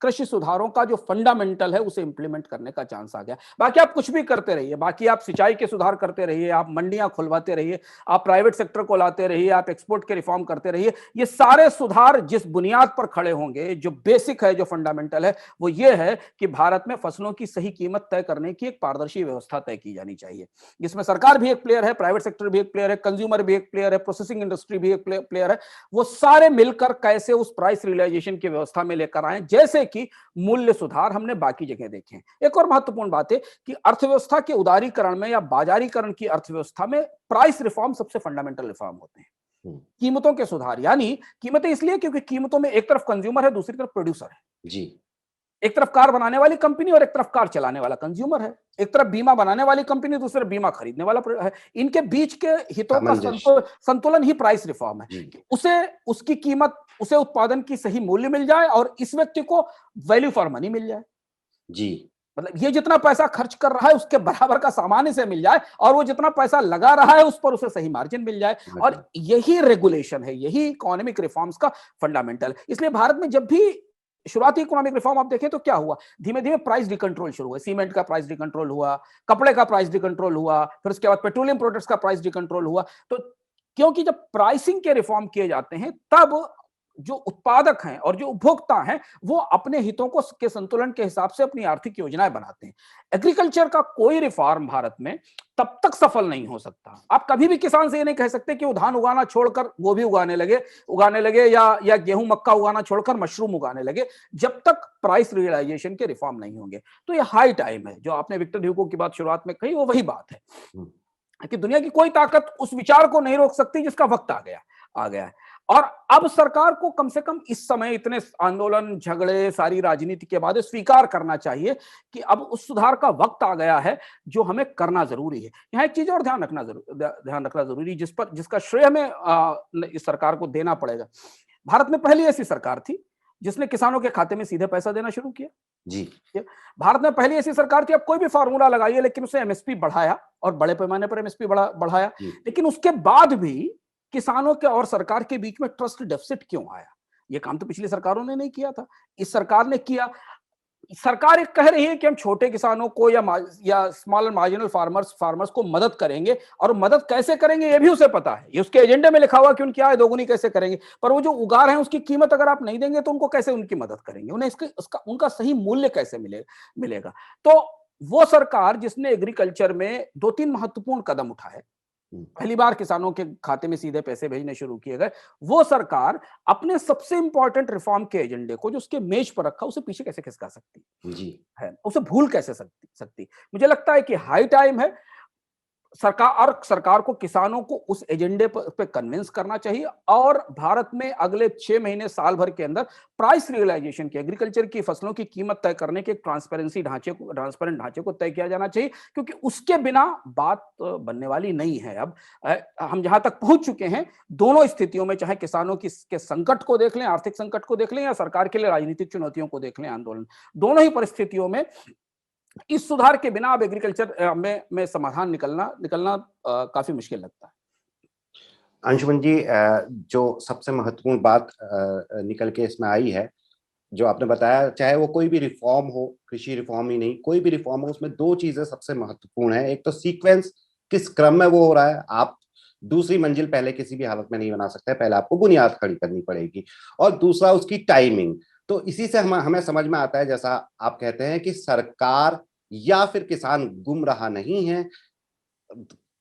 कृषि सुधारों का जो फंडामेंटल है उसे इंप्लीमेंट करने का चांस आ गया। बाकी आप कुछ भी करते रहिए, बाकी आप सिंचाई के सुधार करते रहिए, आप मंडियां खुलवाते रहिए, आप प्राइवेट सेक्टर को लाते रहिए, आप एक्सपोर्ट के रिफॉर्म करते रहिए, ये सारे सुधार जिस बुनियाद पर खड़े होंगे, जो बेसिक है, जो फंडामेंटल है, वो ये है कि भारत में फसलों की सही कीमत तय करने की एक पारदर्शी व्यवस्था तय की जानी चाहिए, जिसमें सरकार भी एक प्लेयर है, प्राइवेट सेक्टर भी एक प्लेयर है, कंज्यूमर भी एक प्लेयर है, प्रोसेसिंग इंडस्ट्री भी एक प्लेयर है। वो सारे मिलकर कैसे उस प्राइस रियलाइजेशन की व्यवस्था में लेकर आए, जैसे कि मूल्य सुधार हमने बाकी जगह देखे हैं। एक और महत्वपूर्ण बात है कि अर्थव्यवस्था के उदारीकरण में या बाजारीकरण की अर्थव्यवस्था में प्राइस रिफॉर्म सबसे फंडामेंटल रिफॉर्म होते हैं। कीमतों के सुधार, यानी कीमतें इसलिए क्योंकि कीमतों में एक तरफ कंज्यूमर है, दूसरी तरफ प्रोड्यूसर है जी। एक तरफ कार बनाने वाली कंपनी और एक तरफ कार चलाने वाला कंज्यूमर है। एक तरफ बीमा बनाने वाली कंपनी, दूसरी तरफ बीमा खरीदने वाला है। इनके बीच के हितों का संतुलन ही प्राइस रिफॉर्म है कि उसकी कीमत, उसे उत्पादन की सही मूल्य मिल जाए और इस व्यक्ति को वैल्यू फॉर मनी मिल जाए जी। मतलब ये जितना पैसा खर्च कर रहा है उसके बराबर का सामान इसे मिल जाए और वो जितना पैसा लगा रहा है उस पर उसे सही मार्जिन मिल जाए। और यही रेगुलेशन है, यही इकोनॉमिक रिफॉर्म्स का फंडामेंटल है। इसलिए भारत में जब भी शुरुआती इकोनॉमिक रिफॉर्म आप देखें तो क्या हुआ, धीमे धीमे प्राइस डिकंट्रोल शुरू हुआ। सीमेंट का प्राइस डिकंट्रोल हुआ, कपड़े का प्राइस डिकंट्रोल हुआ, फिर उसके बाद पेट्रोलियम प्रोडक्ट्स का प्राइस डिकंट्रोल हुआ। तो क्योंकि जब प्राइसिंग के रिफॉर्म किए जाते हैं तब जो उत्पादक हैं और जो उपभोक्ता हैं वो अपने हितों को के संतुलन के हिसाब से अपनी आर्थिक योजनाएं बनाते हैं। एग्रीकल्चर का कोई रिफॉर्म भारत में तब तक सफल नहीं हो सकता। आप कभी भी किसान से ये नहीं कह सकते कि वो धान उगाना छोड़कर गोभी उगाने लगे या गेहूं मक्का उगाना छोड़कर मशरूम उगाने लगे, जब तक प्राइस रियलाइजेशन के रिफॉर्म नहीं होंगे। तो ये हाई टाइम है। जो आपने विक्टर ह्यूगो की बात शुरुआत में कही, वो वही बात है कि दुनिया की कोई ताकत उस विचार को नहीं रोक सकती जिसका वक्त आ गया है। और अब सरकार को कम से कम इस समय इतने आंदोलन, झगड़े, सारी राजनीति के बाद स्वीकार करना चाहिए कि अब उस सुधार का वक्त आ गया है जो हमें करना जरूरी है। यहाँ एक चीज और ध्यान रखना जरूरी, जिसका श्रेय हमें इस सरकार को देना पड़ेगा। भारत में पहली ऐसी सरकार थी जिसने किसानों के खाते में सीधे पैसा देना शुरू किया जी। भारत में पहली ऐसी सरकार थी, अब कोई भी फार्मूला लगाइए, लेकिन उसे एमएसपी बढ़ाया और बड़े पैमाने पर एमएसपी बढ़ाया। लेकिन उसके बाद भी किसानों के और सरकार के बीच में ट्रस्ट डेफिसिट क्यों आया? ये काम तो पिछली सरकारों ने नहीं किया था, इस सरकार ने किया। सरकार एक कह रही है कि हम छोटे किसानों को या स्मॉल एंड मार्जिनल फार्मर्स को मदद करेंगे, और मदद कैसे करेंगे ये भी उसे पता है, ये उसके एजेंडे में लिखा हुआ कि उनकी आय दोगुनी कैसे करेंगे। पर वो जो उगा रहे हैं उसकी कीमत अगर आप नहीं देंगे तो उनको कैसे उनकी मदद करेंगे, उन्हें उनका सही मूल्य कैसे मिलेगा। तो वो सरकार जिसने एग्रीकल्चर में 2-3 महत्वपूर्ण कदम उठाए, पहली बार किसानों के खाते में सीधे पैसे भेजने शुरू किए गए, वो सरकार अपने सबसे इंपॉर्टेंट रिफॉर्म के एजेंडे को जो उसके मेज पर रखा उसे पीछे कैसे खिसका सकती जी है, उसे भूल कैसे सकती। मुझे लगता है कि हाई टाइम है सरकार को किसानों को उस एजेंडे पे कन्विंस करना चाहिए और भारत में अगले 6 महीने साल भर के अंदर प्राइस रियलाइजेशन के, एग्रीकल्चर की फसलों की कीमत तय करने के ट्रांसपेरेंट ढांचे को तय किया जाना चाहिए, क्योंकि उसके बिना बात बनने वाली नहीं है। अब हम जहां तक पहुंच चुके हैं, दोनों स्थितियों में, चाहे किसानों के संकट को देख लें, आर्थिक संकट को देख लें, या सरकार के लिए राजनीतिक चुनौतियों को देख लें, आंदोलन, दोनों ही परिस्थितियों में इस सुधार के बिना अब एग्रीकल्चर में समाधान निकलना काफी मुश्किल लगता है। अंशुमन जी, जो सबसे महत्वपूर्ण बात निकल के इसमें आई है, जो आपने बताया, चाहे वो कोई भी रिफॉर्म हो, कृषि रिफॉर्म ही नहीं, कोई भी रिफॉर्म हो, उसमें 2 चीजें सबसे महत्वपूर्ण है। एक तो सीक्वेंस किस क्रम में वो हो रहा है। आप दूसरी मंजिल पहले किसी भी हालत में नहीं बना सकते, पहले आपको बुनियाद खड़ी करनी पड़ेगी। और दूसरा उसकी टाइमिंग। तो इसी से हमें समझ में आता है, जैसा आप कहते हैं कि सरकार या फिर किसान गुमराह नहीं है,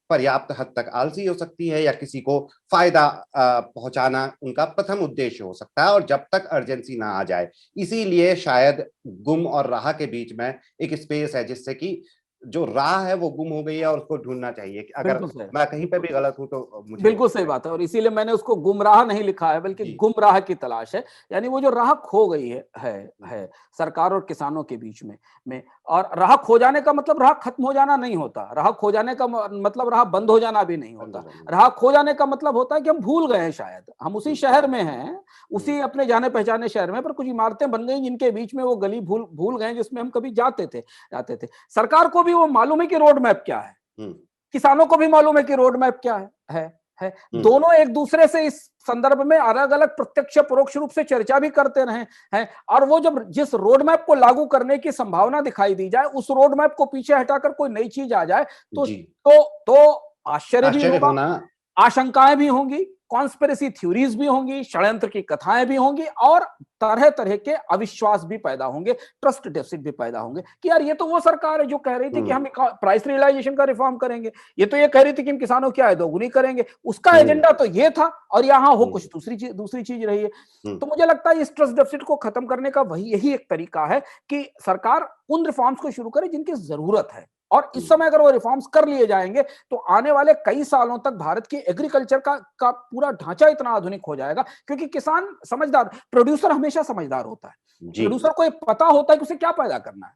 पर्याप्त हद तक आलसी हो सकती है, या किसी को फायदा पहुंचाना उनका प्रथम उद्देश्य हो सकता है, और जब तक अर्जेंसी ना आ जाए। इसीलिए शायद गुम और राह के बीच में एक स्पेस है, जिससे कि जो राह है वो गुम हो गई है और उसको ढूंढना चाहिए। अगर बिल्कुल सही, मैं कहीं पे बिल्कुल भी गलत हूं तो मुझे बिल्कुल सही बात है, और इसीलिए मैंने उसको गुमराह नहीं लिखा है, बल्कि जी। गुमराह की तलाश है। यानी वो जो राह खो गई है सरकार और किसानों के बीच में। और राह खो जाने का मतलब राह खत्म हो जाना नहीं होता, राह खो जाने का मतलब राह बंद हो जाना भी नहीं बंद हो होता। जाना। राह खो जाने का मतलब होता है कि हम भूल गए हैं, शायद हम उसी शहर में हैं, हम्म, उसी अपने जाने पहचाने शहर में, पर कुछ इमारतें बन गई जिनके बीच में वो गली भूल भूल गए जिसमें हम कभी जाते थे। सरकार को भी वो मालूम है कि रोड मैप क्या है, हम्म, किसानों को भी मालूम है कि रोड मैप क्या है। हम्म, दोनों एक दूसरे से इस संदर्भ में अलग अलग प्रत्यक्ष परोक्ष रूप से चर्चा भी करते रहे हैं। और वो जब जिस रोड मैप को लागू करने की संभावना दिखाई दी जाए, उस रोड मैप को पीछे हटाकर कोई नई चीज आ जाए, जी। तो आश्चर्य भी आश्चर्य होगा, होना। आशंकाएं भी होंगी, कॉन्स्पिरेसी थ्योरीज भी होंगी, षड्यंत्र की कथाएं भी होंगी, और तरह तरह के अविश्वास भी पैदा होंगे, ट्रस्ट डेफिसिट भी पैदा होंगे कि यार ये तो वो सरकार है जो कह रही थी कि हम प्राइस रियलाइजेशन का रिफॉर्म करेंगे, ये तो ये कह रही थी कि हम किसानों की आय दोगुनी करेंगे, उसका एजेंडा तो ये था, और यहां हो कुछ दूसरी चीज रही है। तो मुझे लगता है इस ट्रस्ट डेफिसिट को खत्म करने का यही एक तरीका है कि सरकार उन रिफॉर्म्स को शुरू करे जिनकी जरूरत है। और इस समय अगर वो रिफॉर्म्स कर लिए जाएंगे तो आने वाले कई सालों तक भारत की एग्रीकल्चर का पूरा ढांचा इतना आधुनिक हो जाएगा, क्योंकि किसान समझदार, प्रोड्यूसर हमेशा समझदार होता है। जी। प्रोड्यूसर को पता होता है कि उसे क्या पैदा करना है।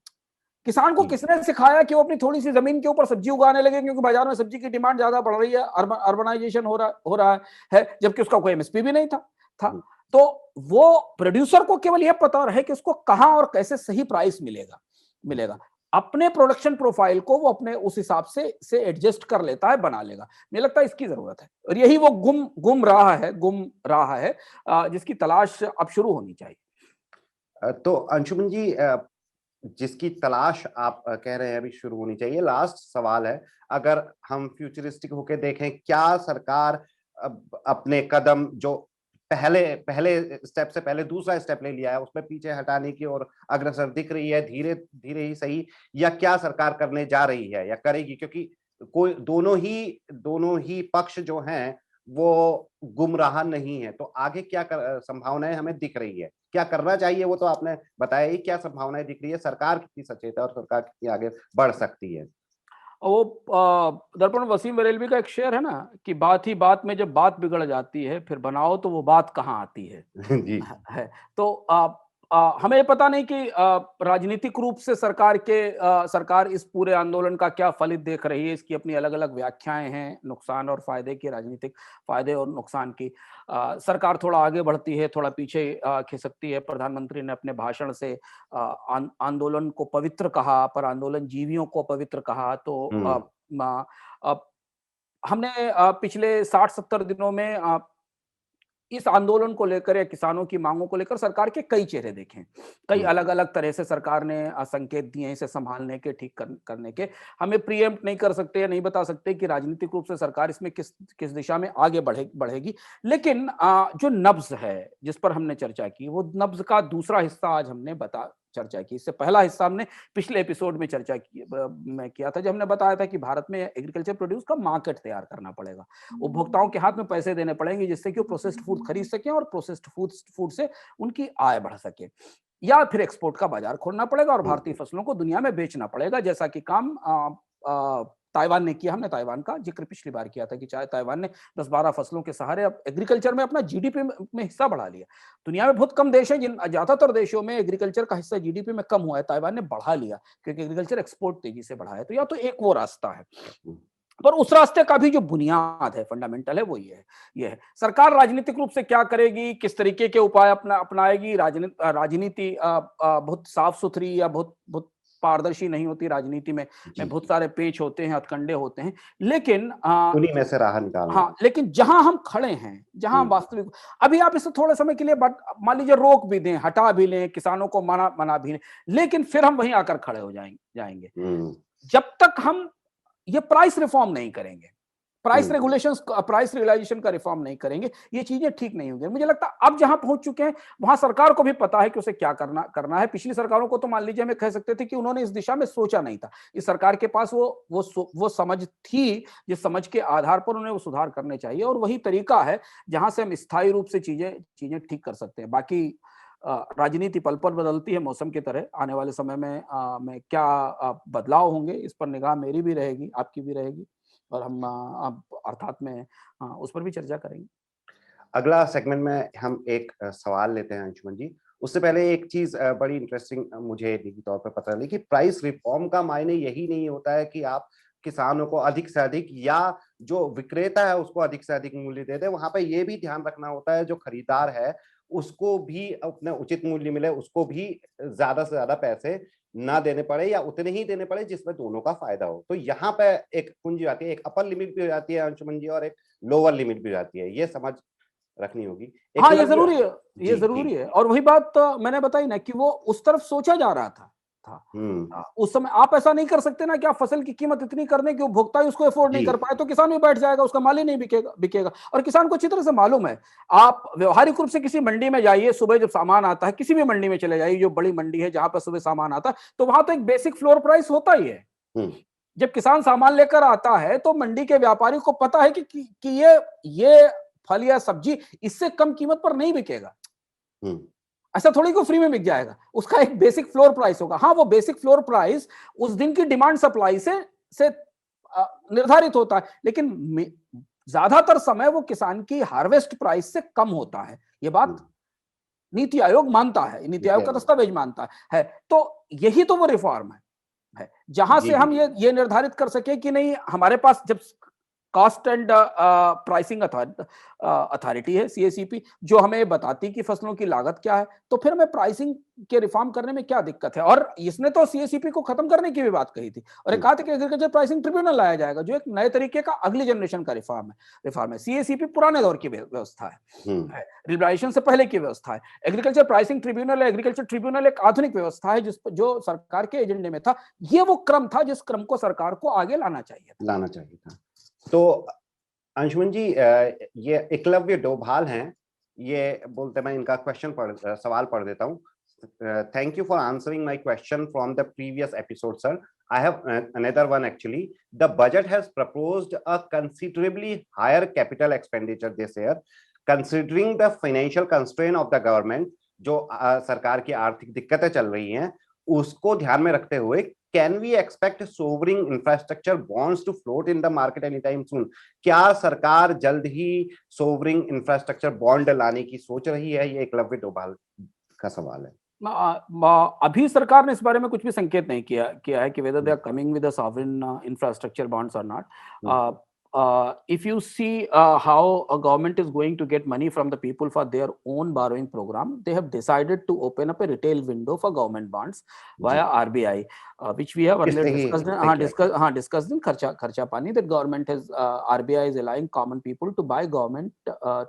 किसान को जी। किसने सिखाया कि वो अपनी थोड़ी सी जमीन के ऊपर सब्जी उगाने लगे क्योंकि बाजार में सब्जी की डिमांड ज्यादा बढ़ रही है, अर्बनाइजेशन हो रहा है, जबकि उसका कोई एमएसपी भी नहीं था। तो वो प्रोड्यूसर को केवल यह पता रहे कि उसको कहां और कैसे सही प्राइस मिलेगा। अपने प्रोडक्शन प्रोफाइल को वो अपने उस हिसाब से एडजस्ट कर लेता है, बना लेगा। मुझे लगता है इसकी जरूरत है, और यही वो गुम रहा है जिसकी तलाश अब शुरू होनी चाहिए। तो अंशुमन जी, जिसकी तलाश आप कह रहे हैं अभी शुरू होनी चाहिए, लास्ट सवाल है, अगर हम फ्यूचरिस्टिक होके देखें, क्या सरकार अपने कदम जो पहले पहले स्टेप से पहले दूसरा स्टेप ले लिया है उसमें पीछे हटाने की ओर अग्रसर दिख रही है, धीरे धीरे ही सही, या क्या सरकार करने जा रही है या करेगी? क्योंकि कोई दोनों ही पक्ष जो हैं वो गुमराह नहीं है, तो आगे क्या संभावनाएं हमें दिख रही है, क्या करना चाहिए, वो तो आपने बताया ही, क्या संभावनाएं दिख रही है, सरकार कितनी सचेत है और सरकार कितनी आगे बढ़ सकती है? वो दर्पण वसीम बरेलवी का एक शेर है ना कि बात ही बात में जब बात बिगड़ जाती है फिर बनाओ तो वो बात कहाँ आती है। जी। है तो हमें पता नहीं कि राजनीतिक रूप से सरकार इस पूरे आंदोलन का क्या फलित देख रही है। इसकी अपनी अलग अलग व्याख्याएं हैं, नुकसान और फायदे की, राजनीतिक फायदे और नुकसान की। सरकार थोड़ा आगे बढ़ती है, थोड़ा पीछे खिसकती है। प्रधानमंत्री ने अपने भाषण से आंदोलन को पवित्र कहा, पर आंदोलन जीवियों को पवित्र कहा। तो हमने पिछले 60-70 दिनों में इस आंदोलन को लेकर या किसानों की मांगों को लेकर सरकार के कई चेहरे देखे, कई अलग अलग तरह से सरकार ने संकेत दिए इसे संभालने के, ठीक करने के। हमें प्रीएम्प्ट नहीं कर सकते या नहीं बता सकते कि राजनीतिक रूप से सरकार इसमें किस दिशा में आगे बढ़ेगी। लेकिन जो नब्ज है जिस पर हमने चर्चा की, वो नब्ज का दूसरा हिस्सा आज हमने चर्चा की। इससे पहला हिस्सा हमने पिछले एपिसोड में चर्चा किया था, जब हमने बताया था कि भारत में एग्रीकल्चर प्रोड्यूस का मार्केट तैयार करना पड़ेगा, उपभोक्ताओं के हाथ में पैसे देने पड़ेंगे जिससे कि वो प्रोसेस्ड फूड खरीद सकें और प्रोसेस्ड फूड से उनकी आय बढ़ सके, या फिर एक्सपोर्ट का बाजार खोलना पड़ेगा और भारतीय फसलों को दुनिया में बेचना पड़ेगा, जैसा कि काम ताइवान ने किया। हमने ताइवान का जिक्र पिछली बार किया था कि चाहे ताइवान ने 10-12 फसलों के सहारे अब एग्रीकल्चर में अपना जीडीपी में हिस्सा बढ़ा लिया। दुनिया में बहुत कम देश हैं जिन ज्यादातर देशों में एग्रीकल्चर का हिस्सा जीडीपी में कम हुआ है, ताइवान ने बढ़ा लिया क्योंकि एग्रीकल्चर एक्सपोर्ट तेजी से बढ़ा है। तो या तो एक वो रास्ता है, पर उस रास्ते का भी जो बुनियाद है, फंडामेंटल है, वो ये है सरकार राजनीतिक रूप से क्या करेगी, किस तरीके के उपाय अपनाएगी। राजनीति बहुत साफ सुथरी या बहुत पारदर्शी नहीं होती। राजनीति में बहुत सारे पेच होते हैं, हथकंडे होते हैं, लेकिन उन्हीं में से राह निकालना। हाँ, लेकिन जहां हम खड़े हैं, जहां वास्तविक, अभी आप इसे थोड़े समय के लिए मान लीजिए रोक भी दें, हटा भी लें, किसानों को मना भी लें, लेकिन फिर हम वहीं आकर खड़े हो जाएंगे। जब तक हम ये प्राइस रिफॉर्म नहीं करेंगे, प्राइस हम्म। रेगुलेशंस, प्राइस रियलाइजेशन का रिफॉर्म नहीं करेंगे, ये चीजें ठीक नहीं होंगी। मुझे लगता है अब जहां पहुंच चुके हैं वहां सरकार को भी पता है कि उसे क्या करना है। पिछली सरकारों को तो मान लीजिए हमें कह सकते थे कि उन्होंने इस दिशा में सोचा नहीं था। इस सरकार के पास वो समझ थी, जिस समझ के आधार पर उन्हें वो सुधार करने चाहिए, और वही तरीका है जहां से हम स्थायी रूप से चीजें ठीक कर सकते हैं। बाकी राजनीति पल पल बदलती है मौसम की तरह। आने वाले समय में क्या बदलाव होंगे, इस पर निगाह मेरी भी रहेगी, आपकी भी रहेगी, और हम अर्थात में उस पर भी चर्चा करेंगे। अगला सेगमेंट में हम एक सवाल लेते हैं अंशुमन जी। उससे पहले एक चीज बड़ी इंटरेस्टिंग मुझे निजी तौर पर पता चली कि प्राइस रिफॉर्म का मायने यही नहीं होता है कि आप किसानों को अधिक से अधिक या जो विक्रेता है उसको अधिक से अधिक मूल्य दे दे। वहां पे ये भी ध्यान रखना होता है जो खरीदार है उसको भी अपने उचित मूल्य मिले, उसको भी ज्यादा से ज्यादा पैसे ना देने पड़े या उतने ही देने पड़े जिसमें दोनों का फायदा हो। तो यहाँ पे एक पूंजी आती है, एक अपर लिमिट भी हो जाती है अंशुमन जी, और एक लोअर लिमिट भी हो जाती है। ये समझ रखनी होगी। हाँ, ये जरूरी है, ये जी जरूरी जी। है। और वही बात मैंने बताई ना कि वो उस तरफ सोचा जा रहा था। उस समय आप ऐसा नहीं कर सकते ना कि आप फसल की कीमत इतनी कर दें कि उपभोक्ता ही उसको अफोर्ड नहीं जी कर पाए, तो किसान भी बैठ जाएगा, उसका माल ही नहीं बिकेगा। और किसान को अच्छी तरह से मालूम है। आप व्यवहारिक रूप से किसी मंडी में जाइए, सुबह जब सामान आता है, किसी भी मंडी में चले जाइए जो बड़ी मंडी है जहां पर सुबह सामान आता है, तो वहां तो एक बेसिक फ्लोर प्राइस होता ही है। जब किसान सामान लेकर आता है तो मंडी के व्यापारी को पता है कि ये फल या सब्जी इससे कम कीमत पर नहीं बिकेगा। ऐसा थोड़ी को फ्री में बिक जाएगा, उसका एक बेसिक फ्लोर प्राइस होगा। हाँ, वो बेसिक फ्लोर प्राइस उस दिन की डिमांड सप्लाई से निर्धारित होता है, लेकिन ज्यादातर समय वो किसान की हार्वेस्ट प्राइस से कम होता है। ये बात नीति आयोग मानता है, नीति आयोग का दस्तावेज मानता है। तो यही तो वो रिफॉर्म है जहां से हम ये निर्धारित कर सके कि नहीं, हमारे पास जब कॉस्ट एंड प्राइसिंग अथॉरिटी है सीएसीपी, जो हमें बताती कि फसलों की लागत क्या है, तो फिर हमें प्राइसिंग के रिफॉर्म करने में क्या दिक्कत है। और इसने तो सीएसीपी को खत्म करने की भी बात कही थी, और एक कहा था कि एग्रीकल्चर प्राइसिंग ट्रिब्यूनल लाया जाएगा, जो एक नए तरीके का अगली जनरेशन का रिफॉर्म है। सीएसीपी पुराने दौर की व्यवस्था है, लिबरलाइजेशन से पहले की व्यवस्था है। Agriculture pricing tribunal, agriculture tribunal एक आधुनिक व्यवस्था है जो सरकार के एजेंडे में था। ये वो क्रम था जिस क्रम को सरकार को आगे लाना चाहिए था। तो अंशुमन जी, ये एकलव्य डोभाल हैं, ये बोलते, मैं इनका सवाल पढ़ देता हूँ। Thank you for answering my question from the previous episode, sir. I have another one actually. The budget has proposed a considerably higher capital expenditure this year, considering the financial constraint of the government. जो सरकार की आर्थिक दिक्कतें चल रही हैं उसको ध्यान में रखते हुए, can we expect sovereign infrastructure bonds to float in the market anytime soon? क्या सरकार जल्द ही sovereign infrastructure bond लाने की सोच रही है? ये एकलव्य डोभाल का सवाल है। अभी सरकार ने इस बारे में कुछ भी संकेत नहीं किया है कि whether they are coming with a sovereign infrastructure bonds or not. If you see how a government is going to get money from the people for their own borrowing program, they have decided to open up a retail window for government bonds via RBI, which we have earlier discussed in Kharcha Pani, that government has RBI is allowing common people to buy government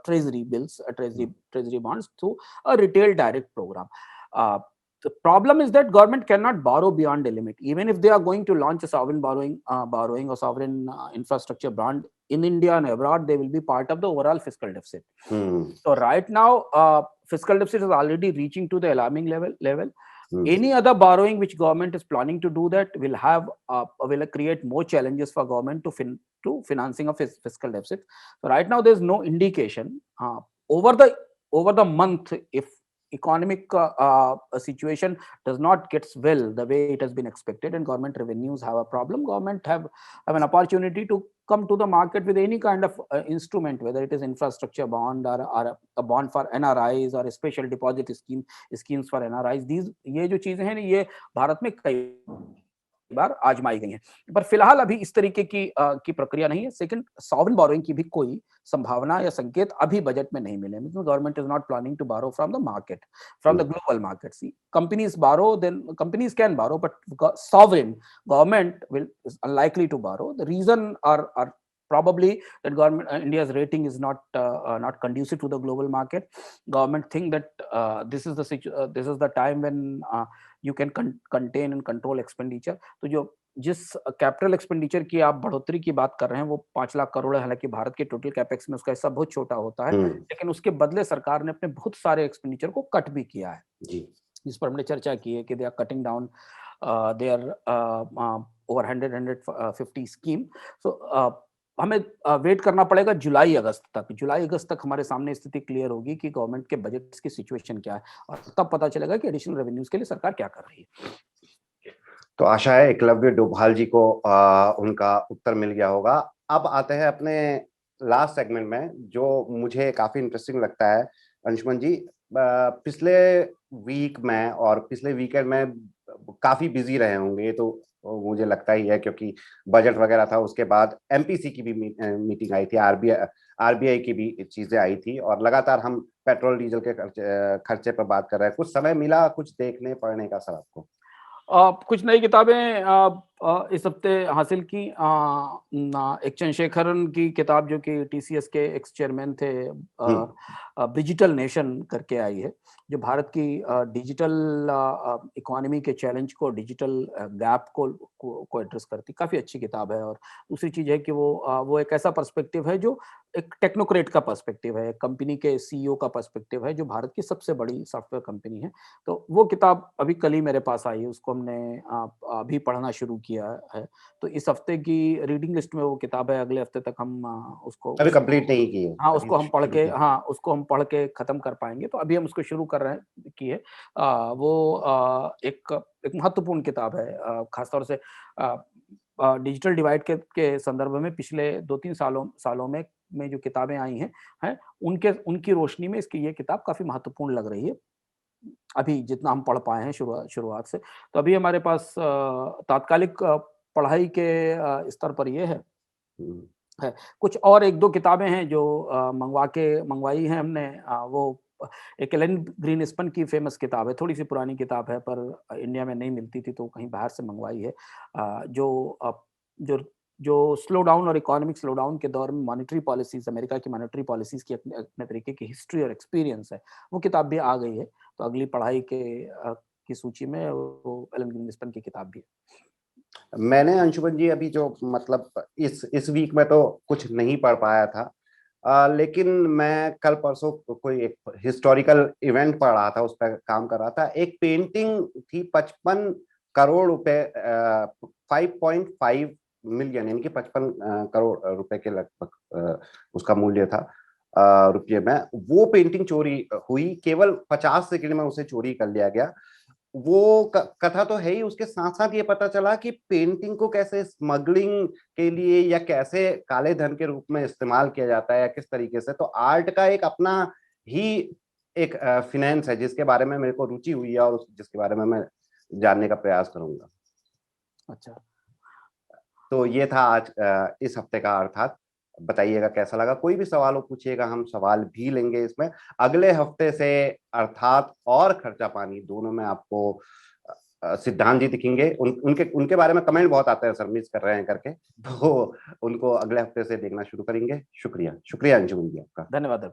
treasury bills, treasury bonds through a retail direct program. The problem is that government cannot borrow beyond a limit. Even if they are going to launch a sovereign borrowing or sovereign infrastructure bond in India and abroad, they will be part of the overall fiscal deficit. So right now, fiscal deficit is already reaching to the alarming level. Any other borrowing which government is planning to do that will create more challenges for government to financing of fiscal deficit. So right now, there is no indication over the month, if economic situation does not get well the way it has been expected and government revenues have a problem, government have an opportunity to come to the market with any kind of instrument, whether it is infrastructure bond or a bond for NRIs or a special deposit schemes for NRIs. ये जो चीजें हैं ये भारत में कई बार आजमाई गई हैं, पर फिलहाल अभी इस तरीके की प्रक्रिया नहीं है। सेकंड, सॉवरेन बोरोइंग की भी कोई संभावना या संकेत अभी बजट में नहीं मिले, because government is not planning to borrow from the market, from the global market. See, companies can borrow, but sovereign government is unlikely to borrow. The reason are probably that government India's rating is not conducive to the global market. Government think that this is the time when you can contain and control expenditure. तो जो जिस capital expenditure की आप बढ़ोतरी की बात कर रहे हैं वो 5 लाख करोड़ है। हालांकि भारत के टोटल कैपेक्स में उसका हिस्सा बहुत छोटा होता है, हम्म। लेकिन उसके बदले सरकार ने अपने बहुत सारे एक्सपेंडिचर को कट भी किया है, जी। जिस पर हमने चर्चा की है कि they are cutting down there over 150 scheme. So हमें वेट करना पड़ेगा जुलाई अगस्त तक। जुलाई अगस्त तक हमारे सामने स्थिति क्लियर होगी कि गवर्नमेंट के बजट्स की सिचुएशन क्या है, और तब पता चलेगा कि एडिशनल रेवेन्यूज के लिए सरकार क्या कर रही है। तो आशा है एकलव्य डोभाल जी को उनका उत्तर मिल गया होगा। अब आते हैं अपने लास्ट सेगमेंट में, जो मुझे काफी इंटरेस्टिंग लगता है। अंशुमन जी, पिछले वीक में और पिछले वीकेंड में काफी बिजी रहे होंगे, ये तो मुझे लगता ही है, क्योंकि बजट वगैरह था, उसके बाद एमपीसी की भी मीटिंग आई थी, आरबीआई की भी चीजें आई थी, और लगातार हम पेट्रोल डीजल के खर्चे पर बात कर रहे हैं। कुछ समय मिला कुछ देखने पढ़ने का सर आपको? कुछ नई किताबें इस हफ्ते हासिल की। एक चंद्रशेखरन की किताब जो कि टीसीएस के एक्स चेयरमैन थे, डिजिटल नेशन करके आई है, जो भारत की डिजिटल इकोनॉमी के चैलेंज को, डिजिटल गैप को एड्रेस करती। काफ़ी अच्छी किताब है। और दूसरी चीज़ है कि वो एक ऐसा पर्सपेक्टिव है जो एक टेक्नोक्रेट का पर्सपेक्टिव है, कंपनी के सीईओ का पर्सपेक्टिव है, जो भारत की सबसे बड़ी सॉफ्टवेयर कंपनी है। तो वो किताब अभी कल ही मेरे पास आई है, उसको हमने अभी पढ़ना शुरू किया है। तो इस हफ्ते की रीडिंग लिस्ट में वो किताब है, अगले हफ्ते तक हम अभी कंप्लीट नहीं की है? हाँ, अभी शुरू की? उसको हम पढ़ के खत्म कर पाएंगे। तो अभी हम उसको शुरू कर रहे हैं की है। वो एक महत्वपूर्ण किताब है, खासतौर से डिजिटल डिवाइड के संदर्भ में पिछले 2-3 सालों में जो किताबें आई हैं, उनकी रोशनी में इसकी ये किताब काफ़ी महत्वपूर्ण लग रही है, अभी जितना हम पढ़ पाए हैं शुरुआत से। तो अभी हमारे पास तात्कालिक पढ़ाई के स्तर पर ये है। कुछ और 1-2 किताबें हैं जो मंगवाई हैं हमने। वो एक एलन ग्रीनस्पन की फेमस किताब है, थोड़ी-सी पुरानी किताब है, पर इंडिया में नहीं मिलती थी तो कहीं बाहर से मंगवाई है। जो जो स्लो डाउन और इकोनॉमिक स्लो डाउन के दौर में मॉनेटरी पॉलिसीज़, अमेरिका की मॉनेटरी पॉलिसीज़ की अपने अपने तरीके की हिस्ट्री और एक्सपीरियंस है, वो किताब भी आ गई है। तो अगली पढ़ाई की सूची में वो एलन ग्रीनस्पन की किताब भी है। मैंने अंशुमन जी अभी जो मतलब इस वीक में तो कुछ नहीं पढ़ पाया था, लेकिन मैं कल परसों कोई एक हिस्टोरिकल इवेंट पढ़ रहा था, उस पर काम कर रहा था। एक पेंटिंग थी 55 करोड़ रुपए, 5.5 मिलियन, यानी कि 55 करोड़ रुपए के लगभग उसका मूल्य था रुपये में। वो पेंटिंग चोरी हुई, केवल 50 सेकंड में उसे चोरी कर लिया गया। वो कथा तो है ही, उसके साथ साथ ये पता चला कि पेंटिंग को कैसे स्मगलिंग के लिए या कैसे काले धन के रूप में इस्तेमाल किया जाता है, या किस तरीके से। तो आर्ट का एक अपना ही एक फिनेंस है, जिसके बारे में मेरे को रुचि हुई है और जिसके बारे में मैं जानने का प्रयास करूंगा। अच्छा, तो ये था आज इस हफ्ते का अर्थात। बताइएगा कैसा लगा, कोई भी सवाल हो पूछिएगा, हम सवाल भी लेंगे इसमें। अगले हफ्ते से अर्थात और खर्चा पानी दोनों में आपको सिद्धांत जी दिखेंगे। उनके उनके बारे में कमेंट बहुत आते हैं सर, मिस कर रहे हैं करके, तो उनको अगले हफ्ते से देखना शुरू करेंगे। शुक्रिया, शुक्रिया अंशुमन जी आपका। धन्यवाद।